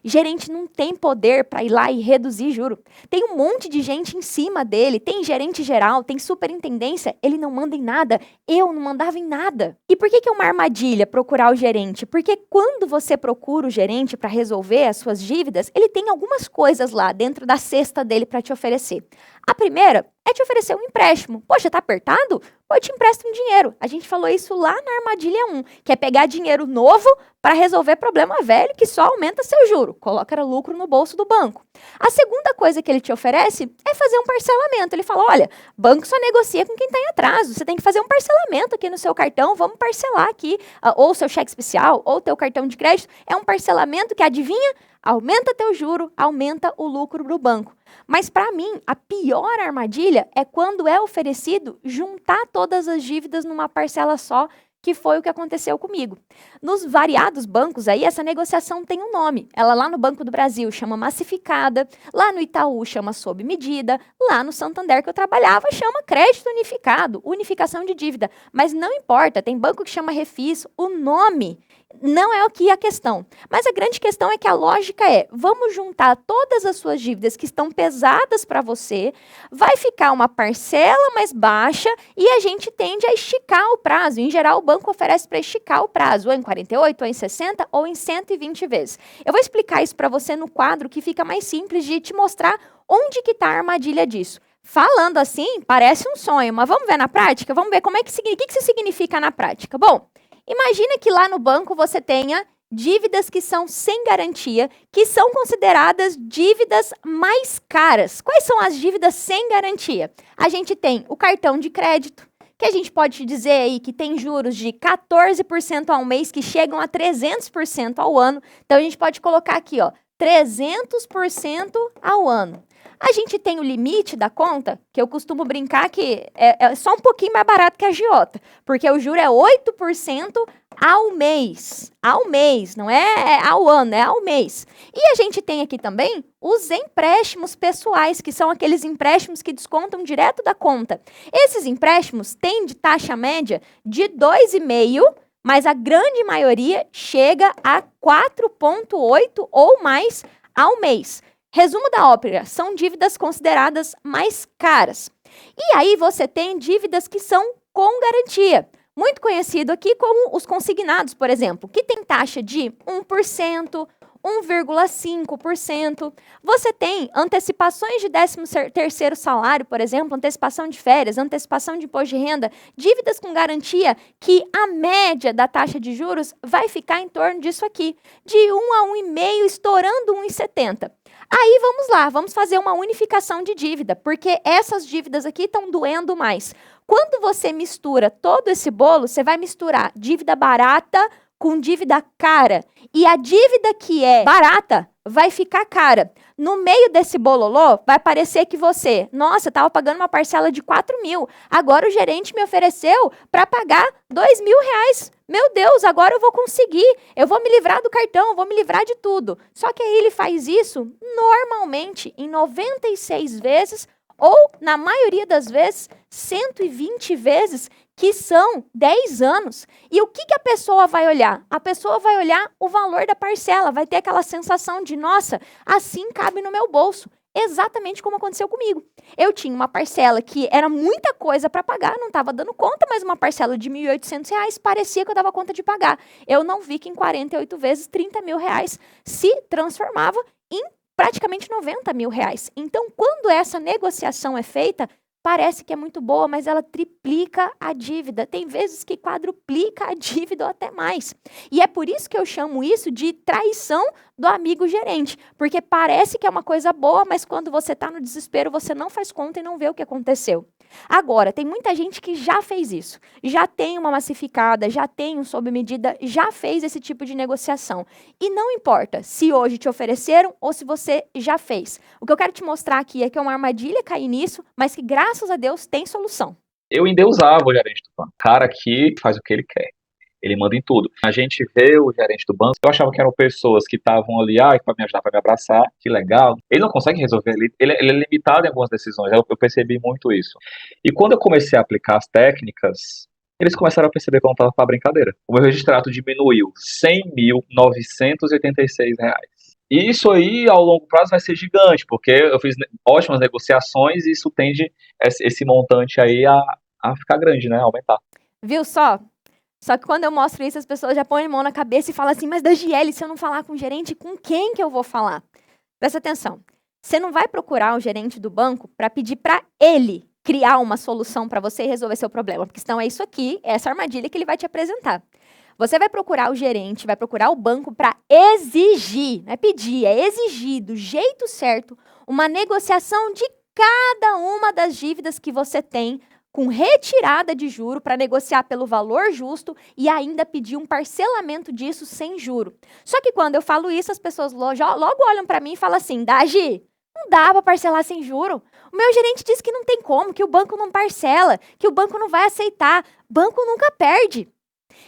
Gerente não tem poder para ir lá e reduzir juro. Tem um monte de gente em cima dele, tem gerente geral, tem superintendência, ele não manda em nada, eu não mandava em nada. E por que é uma armadilha procurar o gerente? Porque quando você procura o gerente para resolver as suas dívidas, ele tem algumas coisas lá dentro da cesta dele para te oferecer. A primeira é te oferecer um empréstimo. Poxa, tá apertado? Pô, eu te empresto um dinheiro. A gente falou isso lá na armadilha 1, que é pegar dinheiro novo para resolver problema velho que só aumenta seu juro. Coloca lucro no bolso do banco. A segunda coisa que ele te oferece é fazer um parcelamento. Ele fala, olha, banco só negocia com quem está em atraso. Você tem que fazer um parcelamento aqui no seu cartão. Vamos parcelar aqui, ou seu cheque especial, ou teu cartão de crédito. É um parcelamento que, adivinha? Aumenta teu juro, aumenta o lucro do banco. Mas para mim, a pior armadilha é quando é oferecido juntar todas as dívidas numa parcela só, que foi o que aconteceu comigo. Nos variados bancos aí, essa negociação tem um nome. Ela lá no Banco do Brasil chama massificada, lá no Itaú chama sob medida, lá no Santander que eu trabalhava chama crédito unificado, unificação de dívida. Mas não importa, tem banco que chama refis, o nome não é o que é a questão. Mas a grande questão é que a lógica é, vamos juntar todas as suas dívidas que estão pesadas para você, vai ficar uma parcela mais baixa e a gente tende a esticar o prazo. Em geral, o banco oferece para esticar o prazo, ou em 48, ou em 60, ou em 120 vezes. Eu vou explicar isso para você no quadro que fica mais simples de te mostrar onde que está a armadilha disso. Falando assim, parece um sonho, mas vamos ver na prática? Vamos ver o que isso significa na prática. Bom, imagina que lá no banco você tenha dívidas que são sem garantia, que são consideradas dívidas mais caras. Quais são as dívidas sem garantia? A gente tem o cartão de crédito, que a gente pode dizer aí que tem juros de 14% ao mês, que chegam a 300% ao ano. Então, a gente pode colocar aqui, ó, 300% ao ano. A gente tem o limite da conta, que eu costumo brincar que é só um pouquinho mais barato que a agiota, porque o juro é 8% ao mês. Ao mês, não é ao ano, é ao mês. E a gente tem aqui também os empréstimos pessoais, que são aqueles empréstimos que descontam direto da conta. Esses empréstimos têm de taxa média de 2,5%, mas a grande maioria chega a 4,8% ou mais ao mês. Resumo da ópera, são dívidas consideradas mais caras. E aí você tem dívidas que são com garantia. Muito conhecido aqui como os consignados, por exemplo, que tem taxa de 1%, 1,5%. Você tem antecipações de 13º salário, por exemplo, antecipação de férias, antecipação de imposto de renda, dívidas com garantia que a média da taxa de juros vai ficar em torno disso aqui, de 1 a 1,5, estourando 1,70. Aí vamos lá, vamos fazer uma unificação de dívida, porque essas dívidas aqui estão doendo mais. Quando você mistura todo esse bolo, você vai misturar dívida barata com dívida cara e a dívida que é barata vai ficar cara. No meio desse bololô, vai parecer que você, nossa, estava pagando uma parcela de 4 mil, agora o gerente me ofereceu para pagar 2 mil reais. Meu Deus, agora eu vou conseguir, eu vou me livrar do cartão, eu vou me livrar de tudo. Só que aí ele faz isso normalmente em 96 vezes ou, na maioria das vezes, 120 vezes, que são 10 anos. E o que a pessoa vai olhar? A pessoa vai olhar o valor da parcela, vai ter aquela sensação de, nossa, assim cabe no meu bolso. Exatamente como aconteceu comigo. Eu tinha uma parcela que era muita coisa para pagar, não estava dando conta, mas uma parcela de R$ 1.800 parecia que eu dava conta de pagar. Eu não vi que em 48 vezes, R$ 30 mil se transformava em praticamente R$ 90 mil. Então, quando essa negociação é feita, parece que é muito boa, mas ela triplica a dívida. Tem vezes que quadruplica a dívida ou até mais. E é por isso que eu chamo isso de traição do amigo gerente. Porque parece que é uma coisa boa, mas quando você está no desespero, você não faz conta e não vê o que aconteceu. Agora, tem muita gente que já fez isso. Já tem uma massificada, já tem um sob medida, já fez esse tipo de negociação. E não importa se hoje te ofereceram ou se você já fez. O que eu quero te mostrar aqui é que é uma armadilha cair nisso, mas que graças a Deus tem solução. Eu endeusava o gerente do banco. O cara aqui faz o que ele quer. Ele manda em tudo. A gente vê o gerente do banco, eu achava que eram pessoas que estavam ali, para me ajudar, para me abraçar, que legal. Ele não consegue resolver, ele é limitado em algumas decisões, eu percebi muito isso. E quando eu comecei a aplicar as técnicas, eles começaram a perceber que eu não estava para brincadeira. O meu registrado diminuiu R$ 100.986. E isso aí, ao longo prazo, vai ser gigante, porque eu fiz ótimas negociações e isso tende, esse montante aí, a ficar grande, né, a aumentar. Viu só? Só que quando eu mostro isso, as pessoas já põem a mão na cabeça e falam assim, mas Dagiele, se eu não falar com o gerente, com quem que eu vou falar? Presta atenção. Você não vai procurar o gerente do banco para pedir para ele criar uma solução para você e resolver seu problema, porque senão é isso aqui, é essa armadilha que ele vai te apresentar. Você vai procurar o gerente, vai procurar o banco para exigir, não é pedir, é exigir do jeito certo uma negociação de cada uma das dívidas que você tem com retirada de juro para negociar pelo valor justo e ainda pedir um parcelamento disso sem juro. Só que quando eu falo isso, as pessoas logo olham para mim e falam assim, Dagi, não dá para parcelar sem juro. O meu gerente disse que não tem como, que o banco não parcela, que o banco não vai aceitar. Banco nunca perde.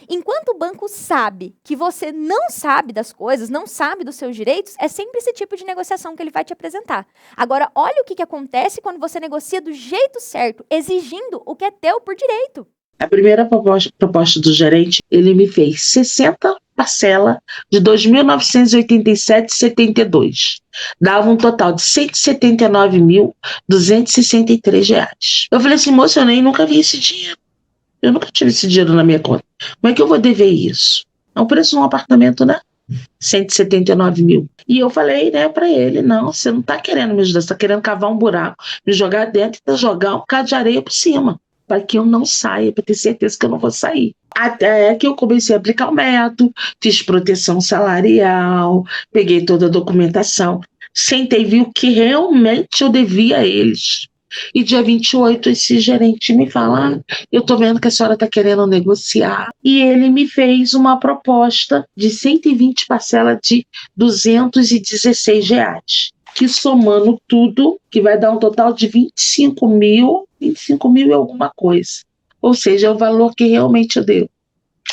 Enquanto o banco sabe que você não sabe das coisas, não sabe dos seus direitos, é sempre esse tipo de negociação que ele vai te apresentar. Agora, olha o que acontece quando você negocia do jeito certo, exigindo o que é teu por direito. A primeira proposta do gerente, ele me fez 60 parcelas de R$ 2.987,72. Dava um total de R$ 179.263. Eu falei assim, moça, eu nem nunca vi esse dinheiro. Eu nunca tive esse dinheiro na minha conta. Como é que eu vou dever isso? É o preço de um apartamento, né? 179 mil. E eu falei, né, pra ele, não, você não tá querendo me ajudar, você tá querendo cavar um buraco, me jogar dentro e jogar um bocado de areia por cima, para que eu não saia, para ter certeza que eu não vou sair. Até que eu comecei a aplicar o método, fiz proteção salarial, peguei toda a documentação, sentei e vi o que realmente eu devia a eles. E dia 28, esse gerente me fala, eu tô vendo que a senhora tá querendo negociar. E ele me fez uma proposta de 120 parcelas de R$ 216, que somando tudo, que vai dar um total de 25 mil e alguma coisa. Ou seja, é o valor que realmente eu devo,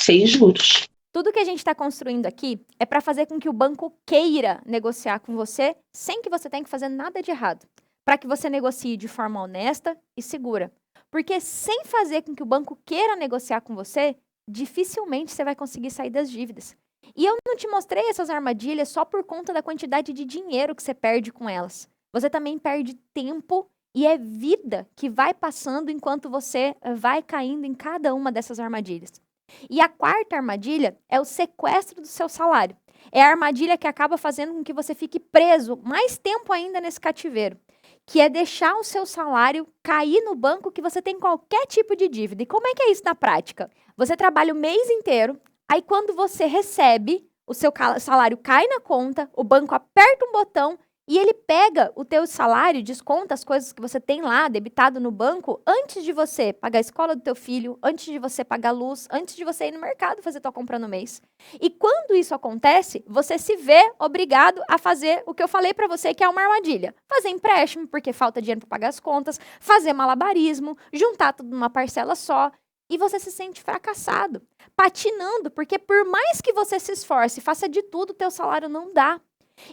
sem juros. Tudo que a gente está construindo aqui é para fazer com que o banco queira negociar com você sem que você tenha que fazer nada de errado. Para que você negocie de forma honesta e segura. Porque sem fazer com que o banco queira negociar com você, dificilmente você vai conseguir sair das dívidas. E eu não te mostrei essas armadilhas só por conta da quantidade de dinheiro que você perde com elas. Você também perde tempo e é vida que vai passando enquanto você vai caindo em cada uma dessas armadilhas. E a quarta armadilha é o sequestro do seu salário. É a armadilha que acaba fazendo com que você fique preso mais tempo ainda nesse cativeiro. Que é deixar o seu salário cair no banco que você tem qualquer tipo de dívida. E como é que é isso na prática? Você trabalha o mês inteiro, aí quando você recebe, o seu salário cai na conta, o banco aperta um botão E ele pega o teu salário, desconta as coisas que você tem lá debitado no banco antes de você pagar a escola do teu filho, antes de você pagar a luz, antes de você ir no mercado fazer tua compra no mês. E quando isso acontece, você se vê obrigado a fazer o que eu falei para você, que é uma armadilha. Fazer empréstimo, porque falta dinheiro para pagar as contas, fazer malabarismo, juntar tudo numa parcela só. E você se sente fracassado, patinando, porque por mais que você se esforce, faça de tudo, o teu salário não dá.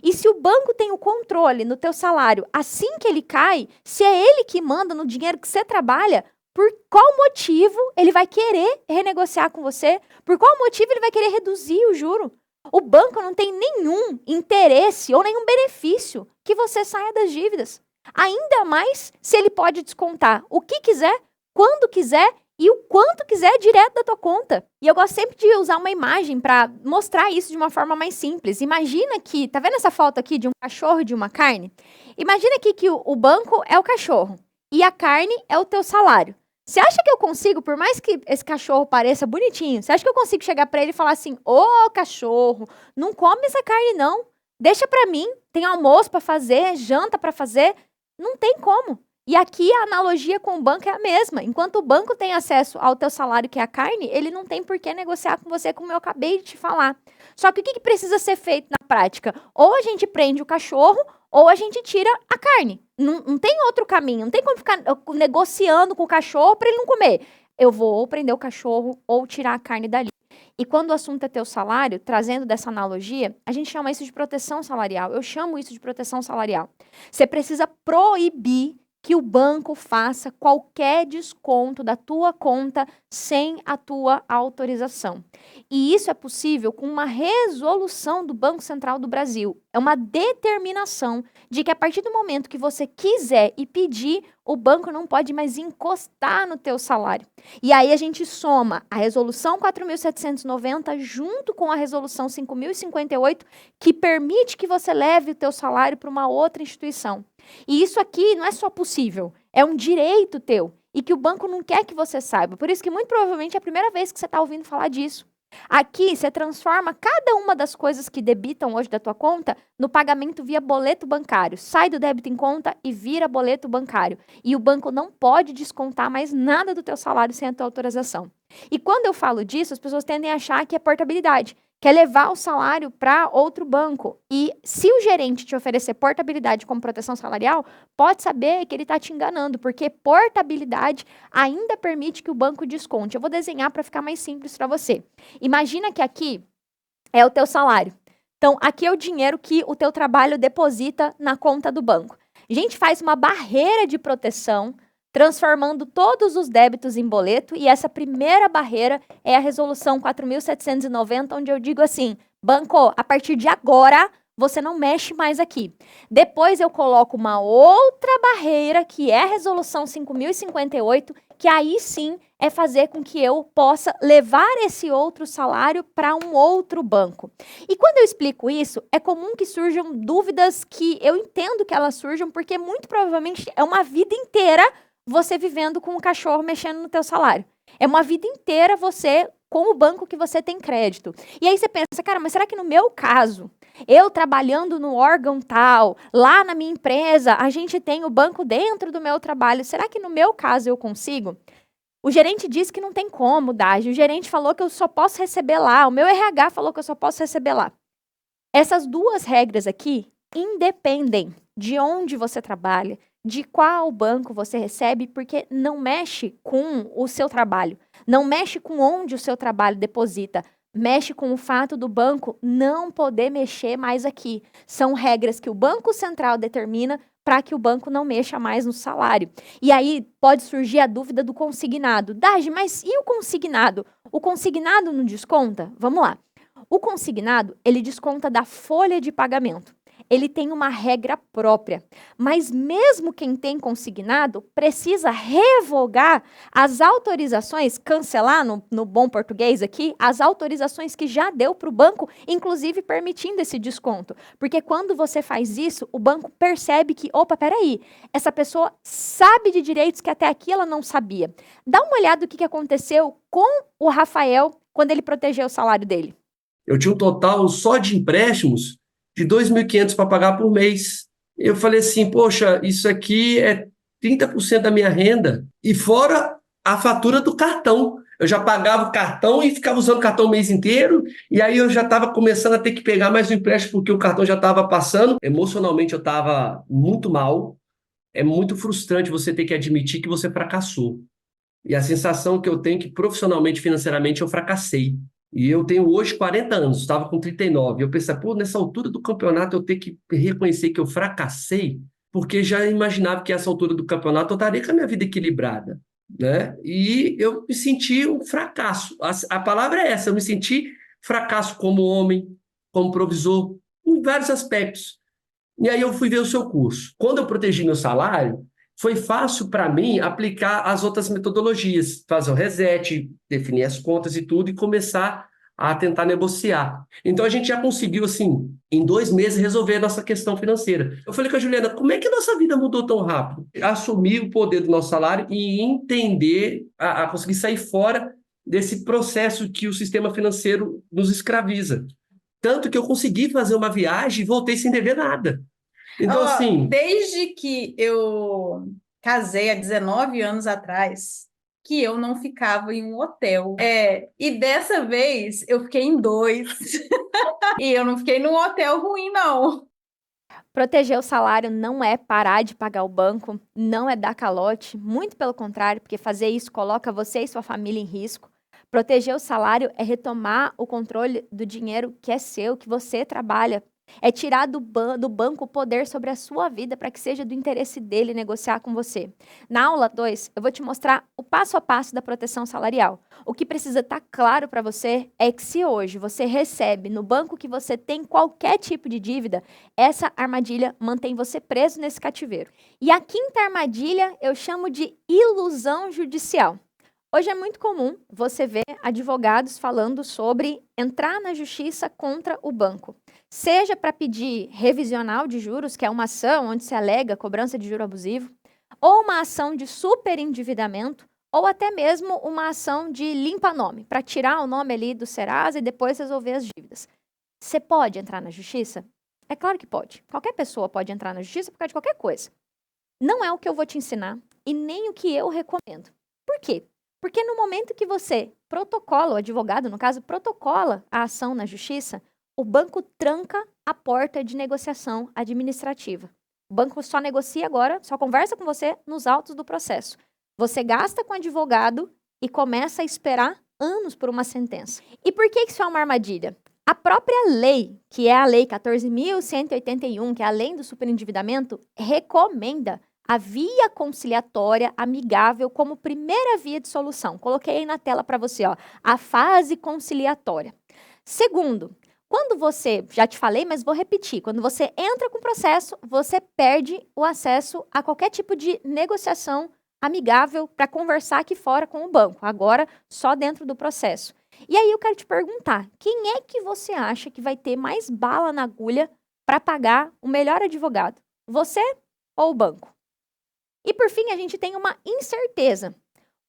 E se o banco tem o controle no teu salário assim que ele cai, se é ele que manda no dinheiro que você trabalha, por qual motivo ele vai querer renegociar com você? Por qual motivo ele vai querer reduzir o juro? O banco não tem nenhum interesse ou nenhum benefício que você saia das dívidas. Ainda mais se ele pode descontar o que quiser, quando quiser e o quanto quiser direto da tua conta. E eu gosto sempre de usar uma imagem para mostrar isso de uma forma mais simples. Imagina que, tá vendo essa foto aqui de um cachorro e de uma carne? Imagina aqui que o banco é o cachorro e a carne é o teu salário. Você acha que eu consigo, por mais que esse cachorro pareça bonitinho, você acha que eu consigo chegar para ele e falar assim: ô cachorro, não come essa carne não, deixa para mim, tem almoço para fazer, janta para fazer? Não tem como. E aqui a analogia com o banco é a mesma. Enquanto o banco tem acesso ao teu salário, que é a carne, ele não tem por que negociar com você, como eu acabei de te falar. Só que o que precisa ser feito na prática? Ou a gente prende o cachorro, ou a gente tira a carne. Não tem outro caminho. Não tem como ficar negociando com o cachorro para ele não comer. Eu vou ou prender o cachorro ou tirar a carne dali. E quando o assunto é teu salário, trazendo dessa analogia, a gente chama isso de proteção salarial. Eu chamo isso de proteção salarial. Você precisa proibir que o banco faça qualquer desconto da tua conta sem a tua autorização. E isso é possível com uma resolução do Banco Central do Brasil. É uma determinação de que a partir do momento que você quiser e pedir, o banco não pode mais encostar no teu salário. E aí a gente soma a resolução 4.790 junto com a resolução 5.058, que permite que você leve o teu salário para uma outra instituição. E isso aqui não é só possível, é um direito teu e que o banco não quer que você saiba. Por isso que muito provavelmente é a primeira vez que você está ouvindo falar disso. Aqui você transforma cada uma das coisas que debitam hoje da tua conta no pagamento via boleto bancário. Sai do débito em conta e vira boleto bancário. E o banco não pode descontar mais nada do teu salário sem a tua autorização. E quando eu falo disso, as pessoas tendem a achar que é portabilidade, que é levar o salário para outro banco. E se o gerente te oferecer portabilidade como proteção salarial, pode saber que ele está te enganando, porque portabilidade ainda permite que o banco desconte. Eu vou desenhar para ficar mais simples para você. Imagina que aqui é o teu salário. Então, aqui é o dinheiro que o teu trabalho deposita na conta do banco. A gente faz uma barreira de proteção, transformando todos os débitos em boleto, e essa primeira barreira é a resolução 4.790, onde eu digo assim: banco, a partir de agora, você não mexe mais aqui. Depois eu coloco uma outra barreira, que é a resolução 5.058, que aí sim é fazer com que eu possa levar esse outro salário para um outro banco. E quando eu explico isso, é comum que surjam dúvidas, que eu entendo que elas surjam, porque muito provavelmente é uma vida inteira você vivendo com um cachorro mexendo no teu salário. É uma vida inteira você com o banco que você tem crédito. E aí você pensa, cara, mas será que no meu caso, eu trabalhando no órgão tal, lá na minha empresa, a gente tem o banco dentro do meu trabalho, será que no meu caso eu consigo? O gerente disse que não tem como, Dagi. O gerente falou que eu só posso receber lá. O meu RH falou que eu só posso receber lá. Essas duas regras aqui independem de onde você trabalha, de qual banco você recebe, porque não mexe com o seu trabalho, não mexe com onde o seu trabalho deposita, mexe com o fato do banco não poder mexer mais aqui. São regras que o Banco Central determina para que o banco não mexa mais no salário. E aí pode surgir a dúvida do consignado. Dagi, mas e o consignado? O consignado não desconta? Vamos lá. O consignado, ele desconta da folha de pagamento. Ele tem uma regra própria, mas mesmo quem tem consignado precisa revogar as autorizações, cancelar no bom português aqui, as autorizações que já deu para o banco, inclusive permitindo esse desconto. Porque quando você faz isso, o banco percebe que, opa, peraí, essa pessoa sabe de direitos que até aqui ela não sabia. Dá uma olhada no que aconteceu com o Rafael quando ele protegeu o salário dele. Eu tinha um total só de empréstimos de 2.500 para pagar por mês. Eu falei assim, poxa, isso aqui é 30% da minha renda, e fora a fatura do cartão. Eu já pagava o cartão e ficava usando o cartão o mês inteiro, e aí eu já estava começando a ter que pegar mais um empréstimo porque o cartão já estava passando. Emocionalmente eu estava muito mal. É muito frustrante você ter que admitir que você fracassou. E a sensação que eu tenho é que profissionalmente, financeiramente, eu fracassei. E eu tenho hoje 40 anos, estava com 39. Eu pensei, pô, nessa altura do campeonato eu tenho que reconhecer que eu fracassei, porque já imaginava que essa altura do campeonato eu estaria com a minha vida equilibrada, né? E eu me senti um fracasso. A palavra é essa, eu me senti fracasso como homem, como provisor, em vários aspectos. E aí eu fui ver o seu curso. Quando eu protegi meu salário, foi fácil para mim aplicar as outras metodologias, fazer o reset, definir as contas e tudo, e começar a tentar negociar. Então a gente já conseguiu, assim, em 2 meses, resolver a nossa questão financeira. Eu falei com a Juliana, como é que a nossa vida mudou tão rápido? Assumir o poder do nosso salário e entender, a conseguir sair fora desse processo que o sistema financeiro nos escraviza. Tanto que eu consegui fazer uma viagem e voltei sem dever nada. Então, assim, Desde que eu casei há 19 anos atrás, que eu não ficava em um hotel. E dessa vez eu fiquei em 2. E eu não fiquei num hotel ruim, não. Proteger o salário não é parar de pagar o banco, não é dar calote, muito pelo contrário, porque fazer isso coloca você e sua família em risco. Proteger o salário é retomar o controle do dinheiro que é seu, que você trabalha. É tirar do banco o poder sobre a sua vida para que seja do interesse dele negociar com você. Na aula 2, eu vou te mostrar o passo a passo da proteção salarial. O que precisa estar claro para você é que se hoje você recebe no banco que você tem qualquer tipo de dívida, essa armadilha mantém você preso nesse cativeiro. E a quinta armadilha eu chamo de ilusão judicial. Hoje é muito comum você ver advogados falando sobre entrar na justiça contra o banco. Seja para pedir revisional de juros, que é uma ação onde se alega cobrança de juro abusivo, ou uma ação de superendividamento, ou até mesmo uma ação de limpa-nome, para tirar o nome ali do Serasa e depois resolver as dívidas. Você pode entrar na justiça? É claro que pode. Qualquer pessoa pode entrar na justiça por causa de qualquer coisa. Não é o que eu vou te ensinar e nem o que eu recomendo. Por quê? Porque no momento que você protocola, o advogado, no caso, protocola a ação na justiça, o banco tranca a porta de negociação administrativa. O banco só negocia agora, só conversa com você nos autos do processo. Você gasta com o advogado e começa a esperar anos por uma sentença. E por que isso é uma armadilha? A própria lei, que é a Lei 14.181, que é a lei do superendividamento, recomenda a via conciliatória amigável como primeira via de solução. Coloquei aí na tela para você, ó, a fase conciliatória. Segundo, quando você, já te falei, mas vou repetir, quando você entra com o processo, você perde o acesso a qualquer tipo de negociação amigável para conversar aqui fora com o banco, agora só dentro do processo. E aí eu quero te perguntar, quem é que você acha que vai ter mais bala na agulha para pagar o melhor advogado? Você ou o banco? E por fim, a gente tem uma incerteza.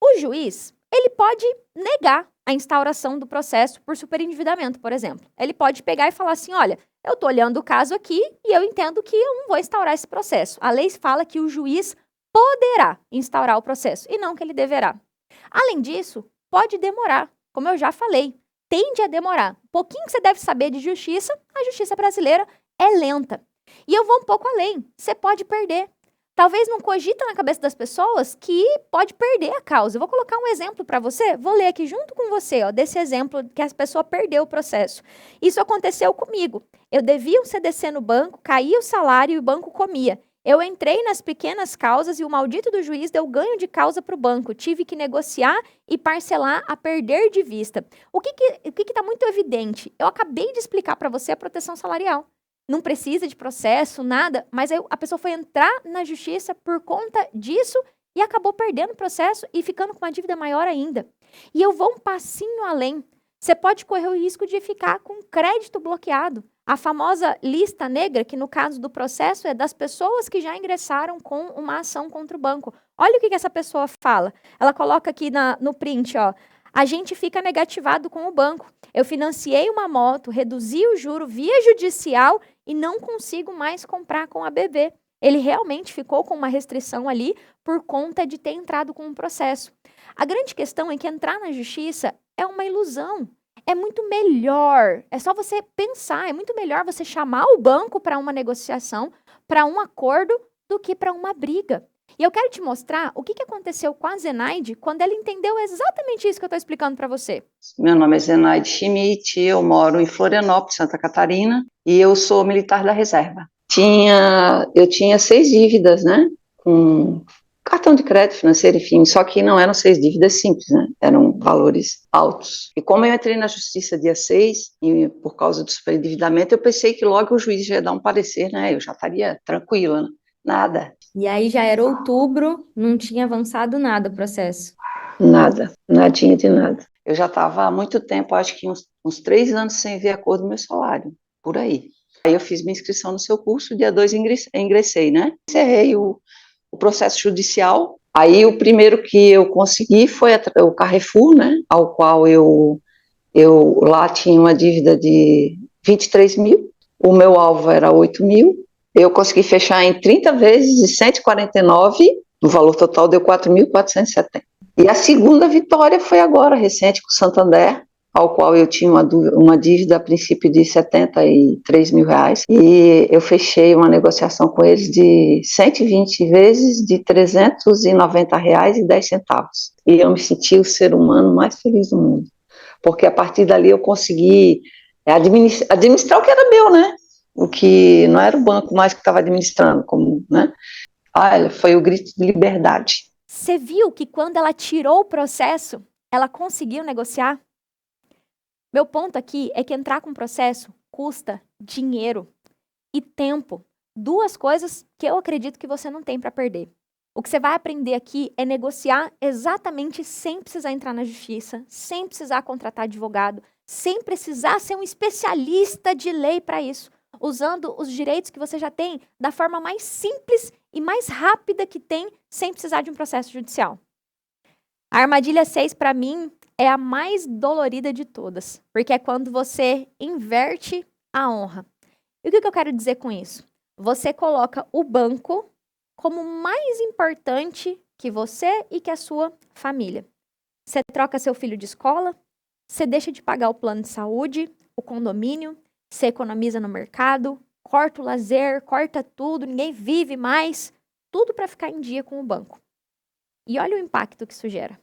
O juiz, ele pode negar a instauração do processo por superendividamento, por exemplo. Ele pode pegar e falar assim, olha, eu estou olhando o caso aqui e eu entendo que eu não vou instaurar esse processo. A lei fala que o juiz poderá instaurar o processo e não que ele deverá. Além disso, pode demorar, como eu já falei, tende a demorar. Um pouquinho que você deve saber de justiça, a justiça brasileira é lenta. E eu vou um pouco além, você pode perder. Talvez não cogita na cabeça das pessoas que pode perder a causa. Eu vou colocar um exemplo para você, vou ler aqui junto com você, ó, desse exemplo que a pessoa perdeu o processo. Isso aconteceu comigo. Eu devia um CDC no banco, caía o salário e o banco comia. Eu entrei nas pequenas causas e o maldito do juiz deu ganho de causa para o banco. Tive que negociar e parcelar a perder de vista. O que está muito evidente? Eu acabei de explicar para você a proteção salarial. Não precisa de processo, nada, mas aí a pessoa foi entrar na justiça por conta disso e acabou perdendo o processo e ficando com uma dívida maior ainda. E eu vou um passinho além. Você pode correr o risco de ficar com crédito bloqueado. A famosa lista negra, que no caso do processo é das pessoas que já ingressaram com uma ação contra o banco. Olha o que essa pessoa fala. Ela coloca aqui no print, ó. a gente fica negativado com o banco. Eu financiei uma moto, reduzi o juro via judicial e não consigo mais comprar com a BB. Ele realmente ficou com uma restrição ali por conta de ter entrado com um processo. A grande questão é que entrar na justiça é uma ilusão. É muito melhor, é só você pensar, é muito melhor você chamar o banco para uma negociação, para um acordo, do que para uma briga. E eu quero te mostrar o que aconteceu com a Zenaide quando ela entendeu exatamente isso que eu estou explicando para você. Meu nome é Zenaide Schmidt, eu moro em Florianópolis, Santa Catarina, e eu sou militar da reserva. Eu tinha 6 dívidas, né, com cartão de crédito financeiro, enfim, só que não eram 6 dívidas simples, né, eram valores altos. E como eu entrei na justiça dia 6, e por causa do superendividamento, eu pensei que logo o juiz ia dar um parecer, né, eu já estaria tranquila, né? Nada. E aí já era outubro, não tinha avançado nada o processo. Nada, nadinha de nada. Eu já estava há muito tempo, acho que uns 3 anos sem ver a cor do meu salário, por aí. Aí eu fiz minha inscrição no seu curso, dia 2 ingressei, né? Encerrei o processo judicial. Aí o primeiro que eu consegui foi o Carrefour, né? Ao qual eu lá tinha uma dívida de 23 mil, o meu alvo era 8 mil. Eu consegui fechar em 30 vezes de 149, o valor total deu 4.470. E a segunda vitória foi agora, recente, com o Santander, ao qual eu tinha uma dívida a princípio de 73 mil reais, e eu fechei uma negociação com eles de 120 vezes de 390 reais e 10 centavos. E eu me senti o ser humano mais feliz do mundo, porque a partir dali eu consegui administrar o que era meu, né? O que não era o banco mais que estava administrando, como, né? Olha, foi o grito de liberdade. Você viu que quando ela tirou o processo, ela conseguiu negociar? Meu ponto aqui é que entrar com processo custa dinheiro e tempo. 2 coisas que eu acredito que você não tem para perder. O que você vai aprender aqui é negociar exatamente sem precisar entrar na justiça, sem precisar contratar advogado, sem precisar ser um especialista de lei para isso, usando os direitos que você já tem da forma mais simples e mais rápida que tem, sem precisar de um processo judicial. A armadilha 6, para mim, é a mais dolorida de todas, porque é quando você inverte a honra. E o que eu quero dizer com isso? Você coloca o banco como mais importante que você e que a sua família. Você troca seu filho de escola, você deixa de pagar o plano de saúde, o condomínio, você economiza no mercado, corta o lazer, corta tudo, ninguém vive mais, tudo para ficar em dia com o banco. E olha o impacto que isso gera.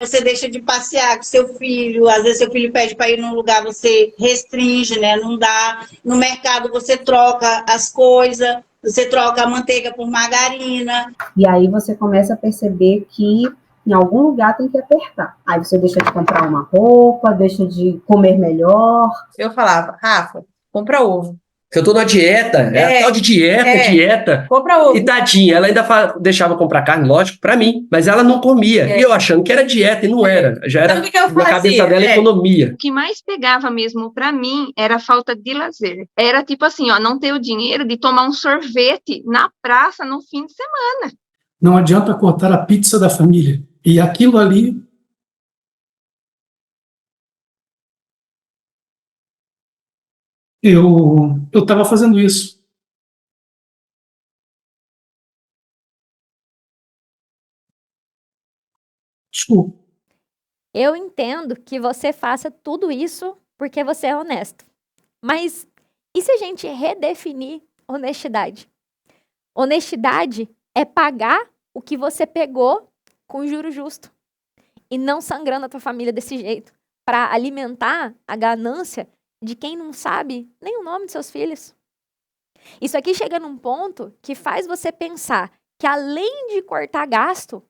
Você deixa de passear com seu filho, às vezes seu filho pede para ir num lugar, você restringe, né? Não dá. No mercado você troca as coisas, você troca a manteiga por margarina. E aí você começa a perceber que em algum lugar tem que apertar. Aí você deixa de comprar uma roupa, deixa de comer melhor. Eu falava, Rafa, compra ovo. Eu tô na dieta, é a tal de dieta. Compra ovo. E tadinha, ela ainda deixava eu comprar carne, lógico, pra mim, mas ela não comia. E eu achando que era dieta, e não era. Já era, na cabeça dela, economia. O que mais pegava mesmo pra mim era a falta de lazer. Era tipo assim, ó, não ter o dinheiro de tomar um sorvete na praça no fim de semana. Não adianta cortar a pizza da família. E aquilo ali... Eu estava fazendo isso. Desculpa. Eu entendo que você faça tudo isso porque você é honesto. Mas e se a gente redefinir honestidade? Honestidade é pagar o que você pegou com juro justo. E não sangrando a tua família desse jeito. Para alimentar a ganância de quem não sabe nem o nome de seus filhos. Isso aqui chega num ponto que faz você pensar que além de cortar gasto, o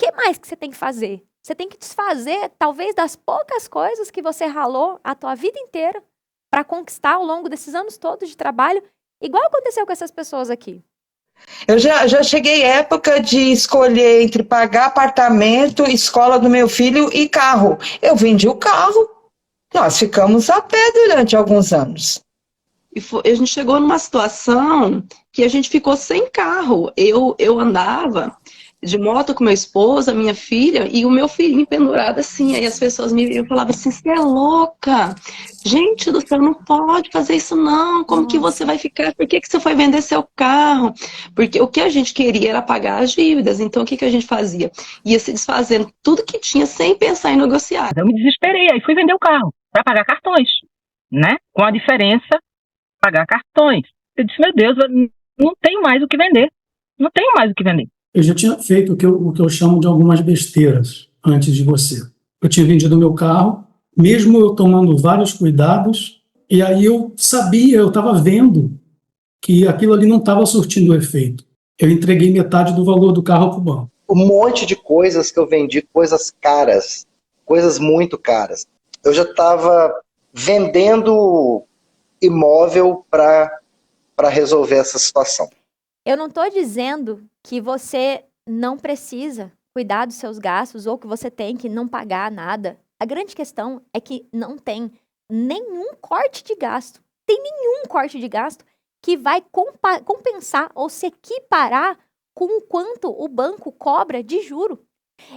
que mais que você tem que fazer? Você tem que desfazer talvez das poucas coisas que você ralou a tua vida inteira para conquistar ao longo desses anos todos de trabalho, igual aconteceu com essas pessoas aqui. Eu já cheguei à época de escolher entre pagar apartamento, escola do meu filho e carro. Eu vendi o carro. Nós ficamos a pé durante alguns anos. A gente chegou numa situação que a gente ficou sem carro. Eu andava de moto com meu esposo, a minha filha e o meu filhinho pendurado assim. Aí as pessoas me viam e falavam assim: você é louca? Gente do céu, não pode fazer isso não. Como que você vai ficar? Por que que você foi vender seu carro? Porque o que a gente queria era pagar as dívidas. Então o que que a gente fazia? Ia se desfazendo tudo que tinha sem pensar em negociar. Eu me desesperei, aí fui vender o carro para pagar cartões, né? Com a diferença, pagar cartões. Eu disse, meu Deus, eu não tenho mais o que vender. Não tenho mais o que vender. Eu já tinha feito o que eu chamo de algumas besteiras antes de você. Eu tinha vendido meu carro, mesmo eu tomando vários cuidados, e aí eu sabia, eu estava vendo que aquilo ali não estava surtindo efeito. Eu entreguei metade do valor do carro para o banco. Um monte de coisas que eu vendi, coisas caras, coisas muito caras. Eu já estava vendendo imóvel para resolver essa situação. Eu não estou dizendo que você não precisa cuidar dos seus gastos ou que você tem que não pagar nada. A grande questão é que não tem nenhum corte de gasto. Tem nenhum corte de gasto que vai compensar ou se equiparar com o quanto o banco cobra de juro.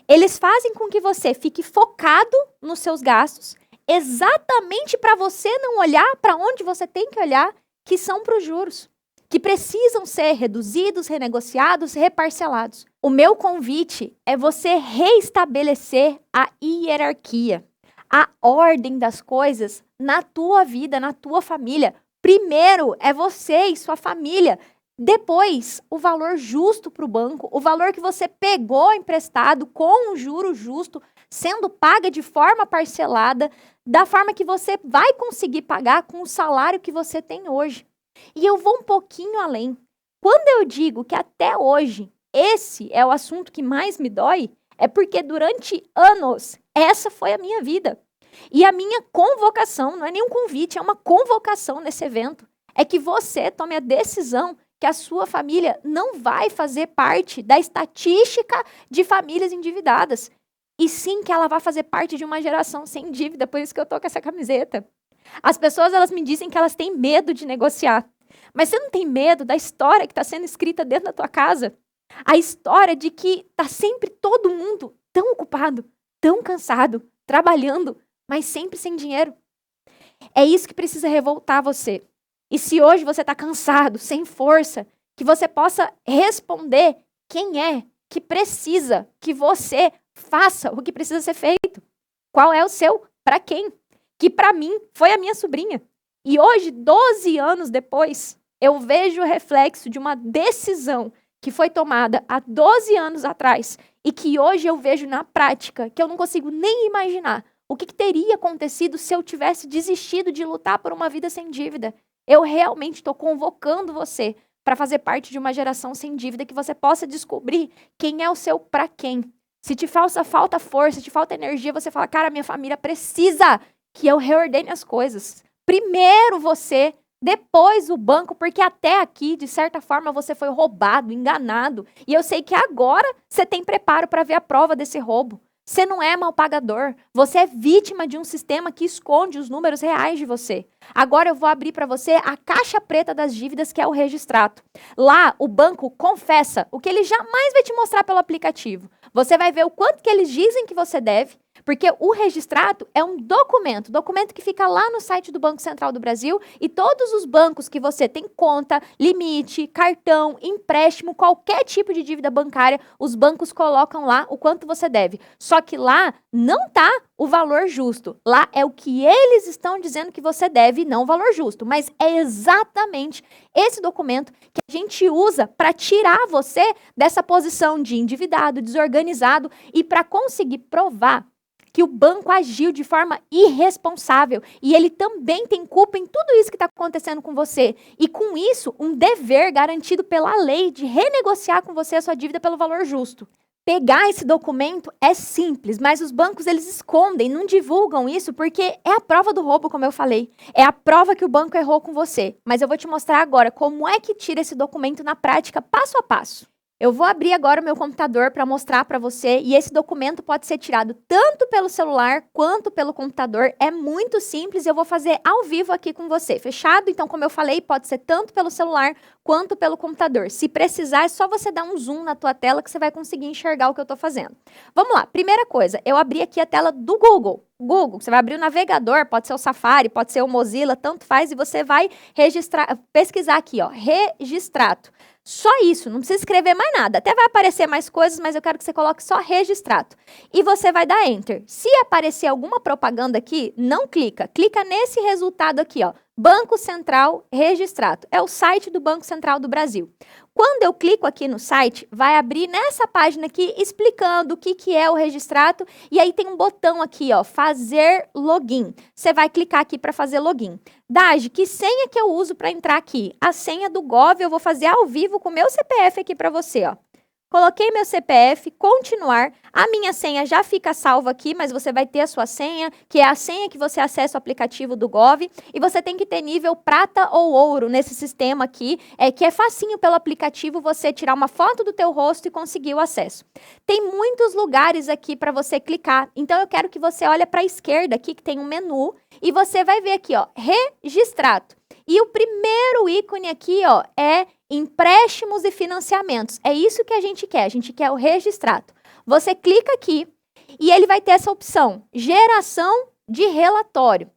Eles fazem com que você fique focado nos seus gastos, exatamente para você não olhar para onde você tem que olhar, que são para os juros, que precisam ser reduzidos, renegociados, reparcelados. O meu convite é você reestabelecer a hierarquia, a ordem das coisas na tua vida, na tua família. Primeiro é você e sua família. Depois, o valor justo para o banco, o valor que você pegou emprestado com um juro justo, sendo paga de forma parcelada, da forma que você vai conseguir pagar com o salário que você tem hoje. E eu vou um pouquinho além. Quando eu digo que até hoje esse é o assunto que mais me dói, é porque durante anos essa foi a minha vida. E a minha convocação, não é nenhum convite, é uma convocação nesse evento, é que você tome a decisão que a sua família não vai fazer parte da estatística de famílias endividadas, e sim que ela vai fazer parte de uma geração sem dívida, por isso que eu tô com essa camiseta. As pessoas, elas me dizem que elas têm medo de negociar. Mas você não tem medo da história que está sendo escrita dentro da tua casa? A história de que está sempre todo mundo tão ocupado, tão cansado, trabalhando, mas sempre sem dinheiro. É isso que precisa revoltar você. E se hoje você está cansado, sem força, que você possa responder quem é que precisa que você faça o que precisa ser feito. Qual é o seu? Para quem? Que para mim foi a minha sobrinha. E hoje, 12 anos depois, eu vejo o reflexo de uma decisão que foi tomada há 12 anos atrás e que hoje eu vejo na prática, que eu não consigo nem imaginar o que teria acontecido se eu tivesse desistido de lutar por uma vida sem dívida. Eu realmente estou convocando você para fazer parte de uma geração sem dívida, que você possa descobrir quem é o seu para quem. Se te falta força, se te falta energia, você fala, cara, minha família precisa que eu reordene as coisas. Primeiro você, depois o banco, porque até aqui, de certa forma, você foi roubado, enganado. E eu sei que agora você tem preparo para ver a prova desse roubo. Você não é mal pagador, você é vítima de um sistema que esconde os números reais de você. Agora eu vou abrir para você a caixa preta das dívidas, que é o Registrato. Lá, o banco confessa o que ele jamais vai te mostrar pelo aplicativo. Você vai ver o quanto que eles dizem que você deve, porque o Registrato é um documento que fica lá no site do Banco Central do Brasil, e todos os bancos que você tem conta, limite, cartão, empréstimo, qualquer tipo de dívida bancária, os bancos colocam lá o quanto você deve. Só que lá não tá o valor justo. Lá é o que eles estão dizendo que você deve, não o valor justo. Mas é exatamente esse documento que a gente usa para tirar você dessa posição de endividado, desorganizado, e para conseguir provar que o banco agiu de forma irresponsável e ele também tem culpa em tudo isso que está acontecendo com você. E com isso, um dever garantido pela lei de renegociar com você a sua dívida pelo valor justo. Pegar esse documento é simples, mas os bancos, eles escondem, não divulgam isso, porque é a prova do roubo, como eu falei. É a prova que o banco errou com você. Mas eu vou te mostrar agora como é que tira esse documento na prática, passo a passo. Eu vou abrir agora o meu computador para mostrar para você, e esse documento pode ser tirado tanto pelo celular quanto pelo computador. É muito simples, eu vou fazer ao vivo aqui com você. Fechado? Então, como eu falei, pode ser tanto pelo celular quanto pelo computador. Se precisar, é só você dar um zoom na tua tela que você vai conseguir enxergar o que eu estou fazendo. Vamos lá. Primeira coisa, eu abri aqui a tela do Google. Google, você vai abrir o navegador, pode ser o Safari, pode ser o Mozilla, tanto faz, e você vai pesquisar aqui, ó, registrato. Só isso, não precisa escrever mais nada. Até vai aparecer mais coisas, mas eu quero que você coloque só registrato. E você vai dar Enter. Se aparecer alguma propaganda aqui, não clica. Clica nesse resultado aqui, ó. Banco Central Registrato. É o site do Banco Central do Brasil. Quando eu clico aqui no site, vai abrir nessa página aqui explicando o que é o registrato. E aí tem um botão aqui, ó, fazer login. Você vai clicar aqui para fazer login. Dage, que senha que eu uso para entrar aqui? A senha do Gov eu vou fazer ao vivo com o meu CPF aqui para você, ó. Coloquei meu CPF, continuar, a minha senha já fica salva aqui, mas você vai ter a sua senha, que é a senha que você acessa o aplicativo do Gov, e você tem que ter nível prata ou ouro nesse sistema aqui, que é facinho pelo aplicativo você tirar uma foto do teu rosto e conseguir o acesso. Tem muitos lugares aqui para você clicar, então eu quero que você olhe para a esquerda aqui, que tem um menu, e você vai ver aqui, ó, registrato. E o primeiro ícone aqui, ó, é empréstimos e financiamentos. É isso que a gente quer o registrato. Você clica aqui e ele vai ter essa opção, geração de relatório.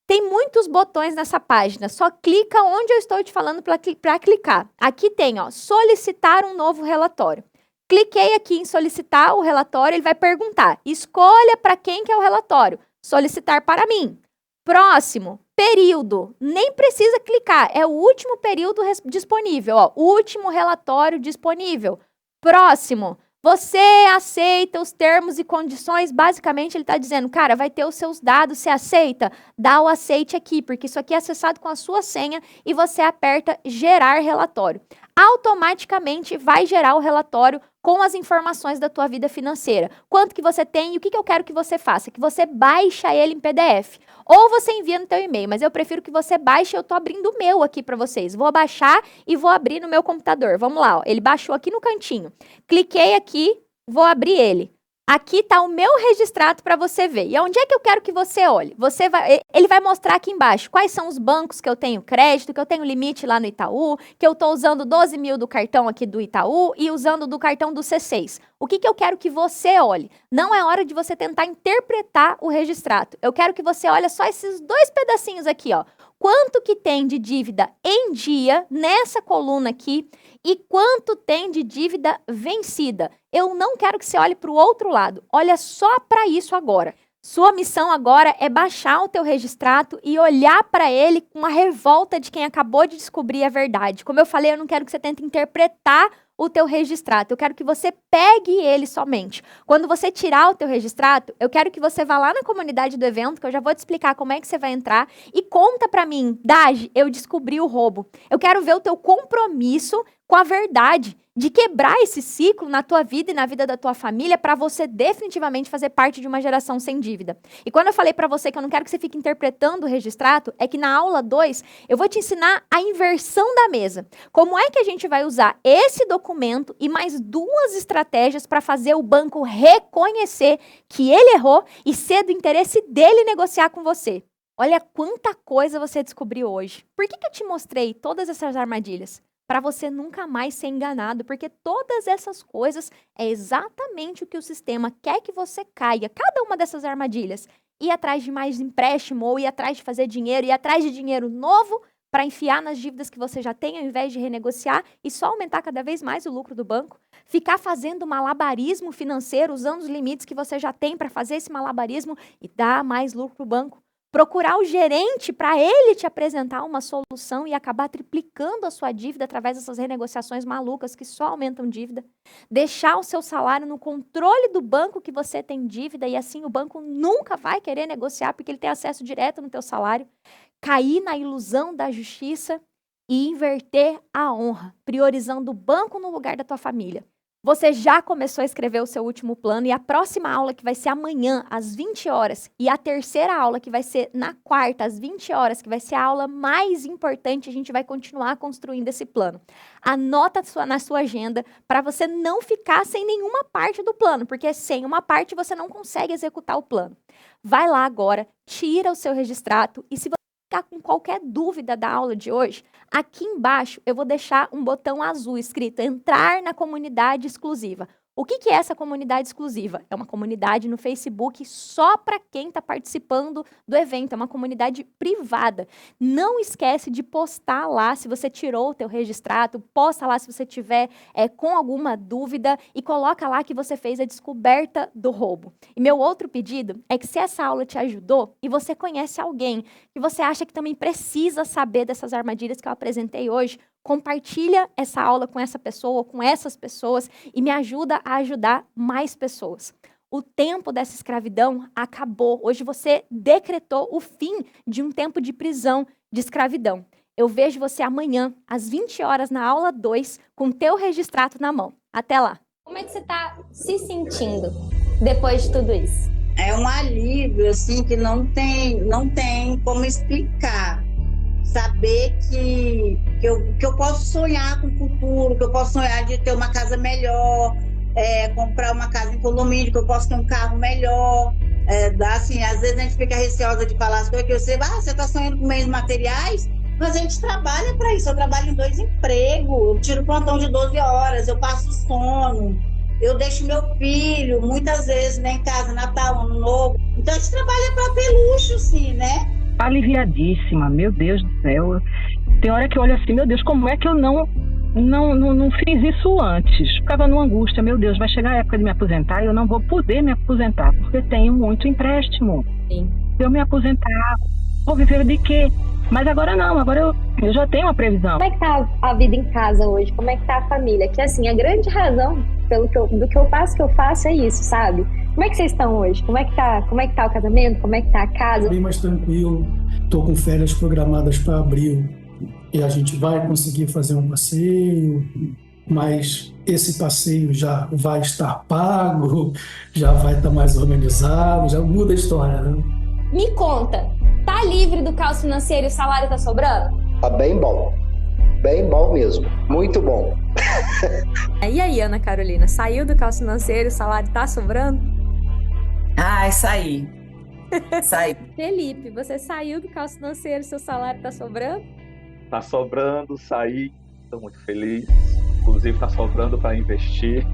Tem muitos botões nessa página, só clica onde eu estou te falando para clicar. Aqui tem, ó, solicitar um novo relatório. Cliquei aqui em solicitar o relatório, ele vai perguntar, escolha para quem que é o relatório. Solicitar para mim. Próximo, período. Nem precisa clicar, é o último período disponível, ó, último relatório disponível. Próximo, você aceita os termos e condições? Basicamente, ele está dizendo, cara, vai ter os seus dados, você aceita? Dá o aceite aqui, porque isso aqui é acessado com a sua senha e você aperta gerar relatório. Automaticamente vai gerar o relatório com as informações da tua vida financeira. Quanto que você tem e o que eu quero que você faça? Que você baixa ele em PDF. Ou você envia no teu e-mail, mas eu prefiro que você baixe, eu tô abrindo o meu aqui para vocês. Vou baixar e vou abrir no meu computador. Vamos lá, ó. Ele baixou aqui no cantinho. Cliquei aqui, vou abrir ele. Aqui está o meu registrato para você ver. E onde é que eu quero que você olhe? Ele vai mostrar aqui embaixo quais são os bancos que eu tenho crédito, que eu tenho limite lá no Itaú, que eu estou usando 12 mil do cartão aqui do Itaú e usando do cartão do C6. O que eu quero que você olhe? Não é hora de você tentar interpretar o registrato. Eu quero que você olhe só esses dois pedacinhos aqui, ó. Quanto que tem de dívida em dia nessa coluna aqui e quanto tem de dívida vencida. Eu não quero que você olhe para o outro lado. Olha só para isso agora. Sua missão agora é baixar o teu registrato e olhar para ele com uma revolta de quem acabou de descobrir a verdade. Como eu falei, eu não quero que você tente interpretar o teu registrato. Eu quero que você pegue ele somente. Quando você tirar o teu registrato, eu quero que você vá lá na comunidade do evento, que eu já vou te explicar como é que você vai entrar, e conta para mim, Dage, eu descobri o roubo. Eu quero ver o teu compromisso com a verdade, de quebrar esse ciclo na tua vida e na vida da tua família para você definitivamente fazer parte de uma geração sem dívida. E quando eu falei para você que eu não quero que você fique interpretando o registrato, é que na aula 2 eu vou te ensinar a inversão da mesa. Como é que a gente vai usar esse documento e mais duas estratégias para fazer o banco reconhecer que ele errou e ser do interesse dele negociar com você. Olha quanta coisa você descobriu hoje. Por que eu te mostrei todas essas armadilhas? Para você nunca mais ser enganado, porque todas essas coisas é exatamente o que o sistema quer que você caia, cada uma dessas armadilhas. Ir atrás de mais empréstimo, ou ir atrás de fazer dinheiro, ir atrás de dinheiro novo para enfiar nas dívidas que você já tem, ao invés de renegociar e só aumentar cada vez mais o lucro do banco. Ficar fazendo malabarismo financeiro, usando os limites que você já tem para fazer esse malabarismo e dar mais lucro para o banco. Procurar o gerente para ele te apresentar uma solução e acabar triplicando a sua dívida através dessas renegociações malucas que só aumentam dívida. Deixar o seu salário no controle do banco que você tem dívida e assim o banco nunca vai querer negociar porque ele tem acesso direto no teu salário. Cair na ilusão da justiça e inverter a honra, priorizando o banco no lugar da tua família. Você já começou a escrever o seu último plano e a próxima aula, que vai ser amanhã, às 20 horas, e a terceira aula, que vai ser na quarta, às 20 horas, que vai ser a aula mais importante, a gente vai continuar construindo esse plano. Anota na sua agenda para você não ficar sem nenhuma parte do plano, porque sem uma parte você não consegue executar o plano. Vai lá agora, tira o seu registrato e se você ficar com qualquer dúvida da aula de hoje, aqui embaixo eu vou deixar um botão azul escrito entrar na comunidade exclusiva. O que é essa comunidade exclusiva? É uma comunidade no Facebook só para quem está participando do evento, é uma comunidade privada. Não esquece de postar lá se você tirou o teu registrado, posta lá se você tiver com alguma dúvida e coloca lá que você fez a descoberta do roubo. E meu outro pedido é que se essa aula te ajudou e você conhece alguém que você acha que também precisa saber dessas armadilhas que eu apresentei hoje, compartilha essa aula com essa pessoa ou com essas pessoas e me ajuda a ajudar mais pessoas. O tempo dessa escravidão acabou. Hoje você decretou o fim de um tempo de prisão, de escravidão. Eu vejo você amanhã, às 20 horas, na aula 2, com teu registrado na mão. Até lá. Como é que você está se sentindo depois de tudo isso? É um alívio, assim, que não tem como explicar. Saber que eu posso sonhar com o futuro, que eu posso sonhar de ter uma casa melhor, comprar uma casa em condomínio, que eu posso ter um carro melhor. Assim, às vezes a gente fica receosa de falar as coisas que eu sei, você está sonhando com meios materiais, mas a gente trabalha para isso. Eu trabalho em 2 empregos, eu tiro plantão de 12 horas, eu passo sono, eu deixo meu filho muitas vezes em casa, Natal, Ano Novo. Então a gente trabalha para ter luxo, sim, né? Aliviadíssima, meu Deus do céu. Tem hora que eu olho assim, meu Deus, como é que eu não fiz isso antes? Ficava numa angústia, meu Deus, vai chegar a época de me aposentar e eu não vou poder me aposentar, porque tenho muito empréstimo. Sim. Se eu me aposentar, vou viver de quê? Mas agora não, agora eu já tenho uma previsão. Como é que tá a vida em casa hoje? Como é que tá a família? Que assim, a grande razão do que eu faço é isso, sabe? Como é que vocês estão hoje? Como é que tá o casamento? Como é que tá a casa? Bem mais tranquilo. Tô com férias programadas para abril e a gente vai conseguir fazer um passeio, mas esse passeio já vai estar pago, já vai estar mais organizado, já muda a história, né? Me conta, tá livre do caos financeiro e o salário tá sobrando? Tá bem bom mesmo, muito bom. E aí, Ana Carolina, saiu do caos financeiro, o salário tá sobrando? Ai, saí. Felipe, você saiu do caos financeiro, seu salário tá sobrando? Tá sobrando, saí, tô muito feliz. Inclusive tá sobrando para investir.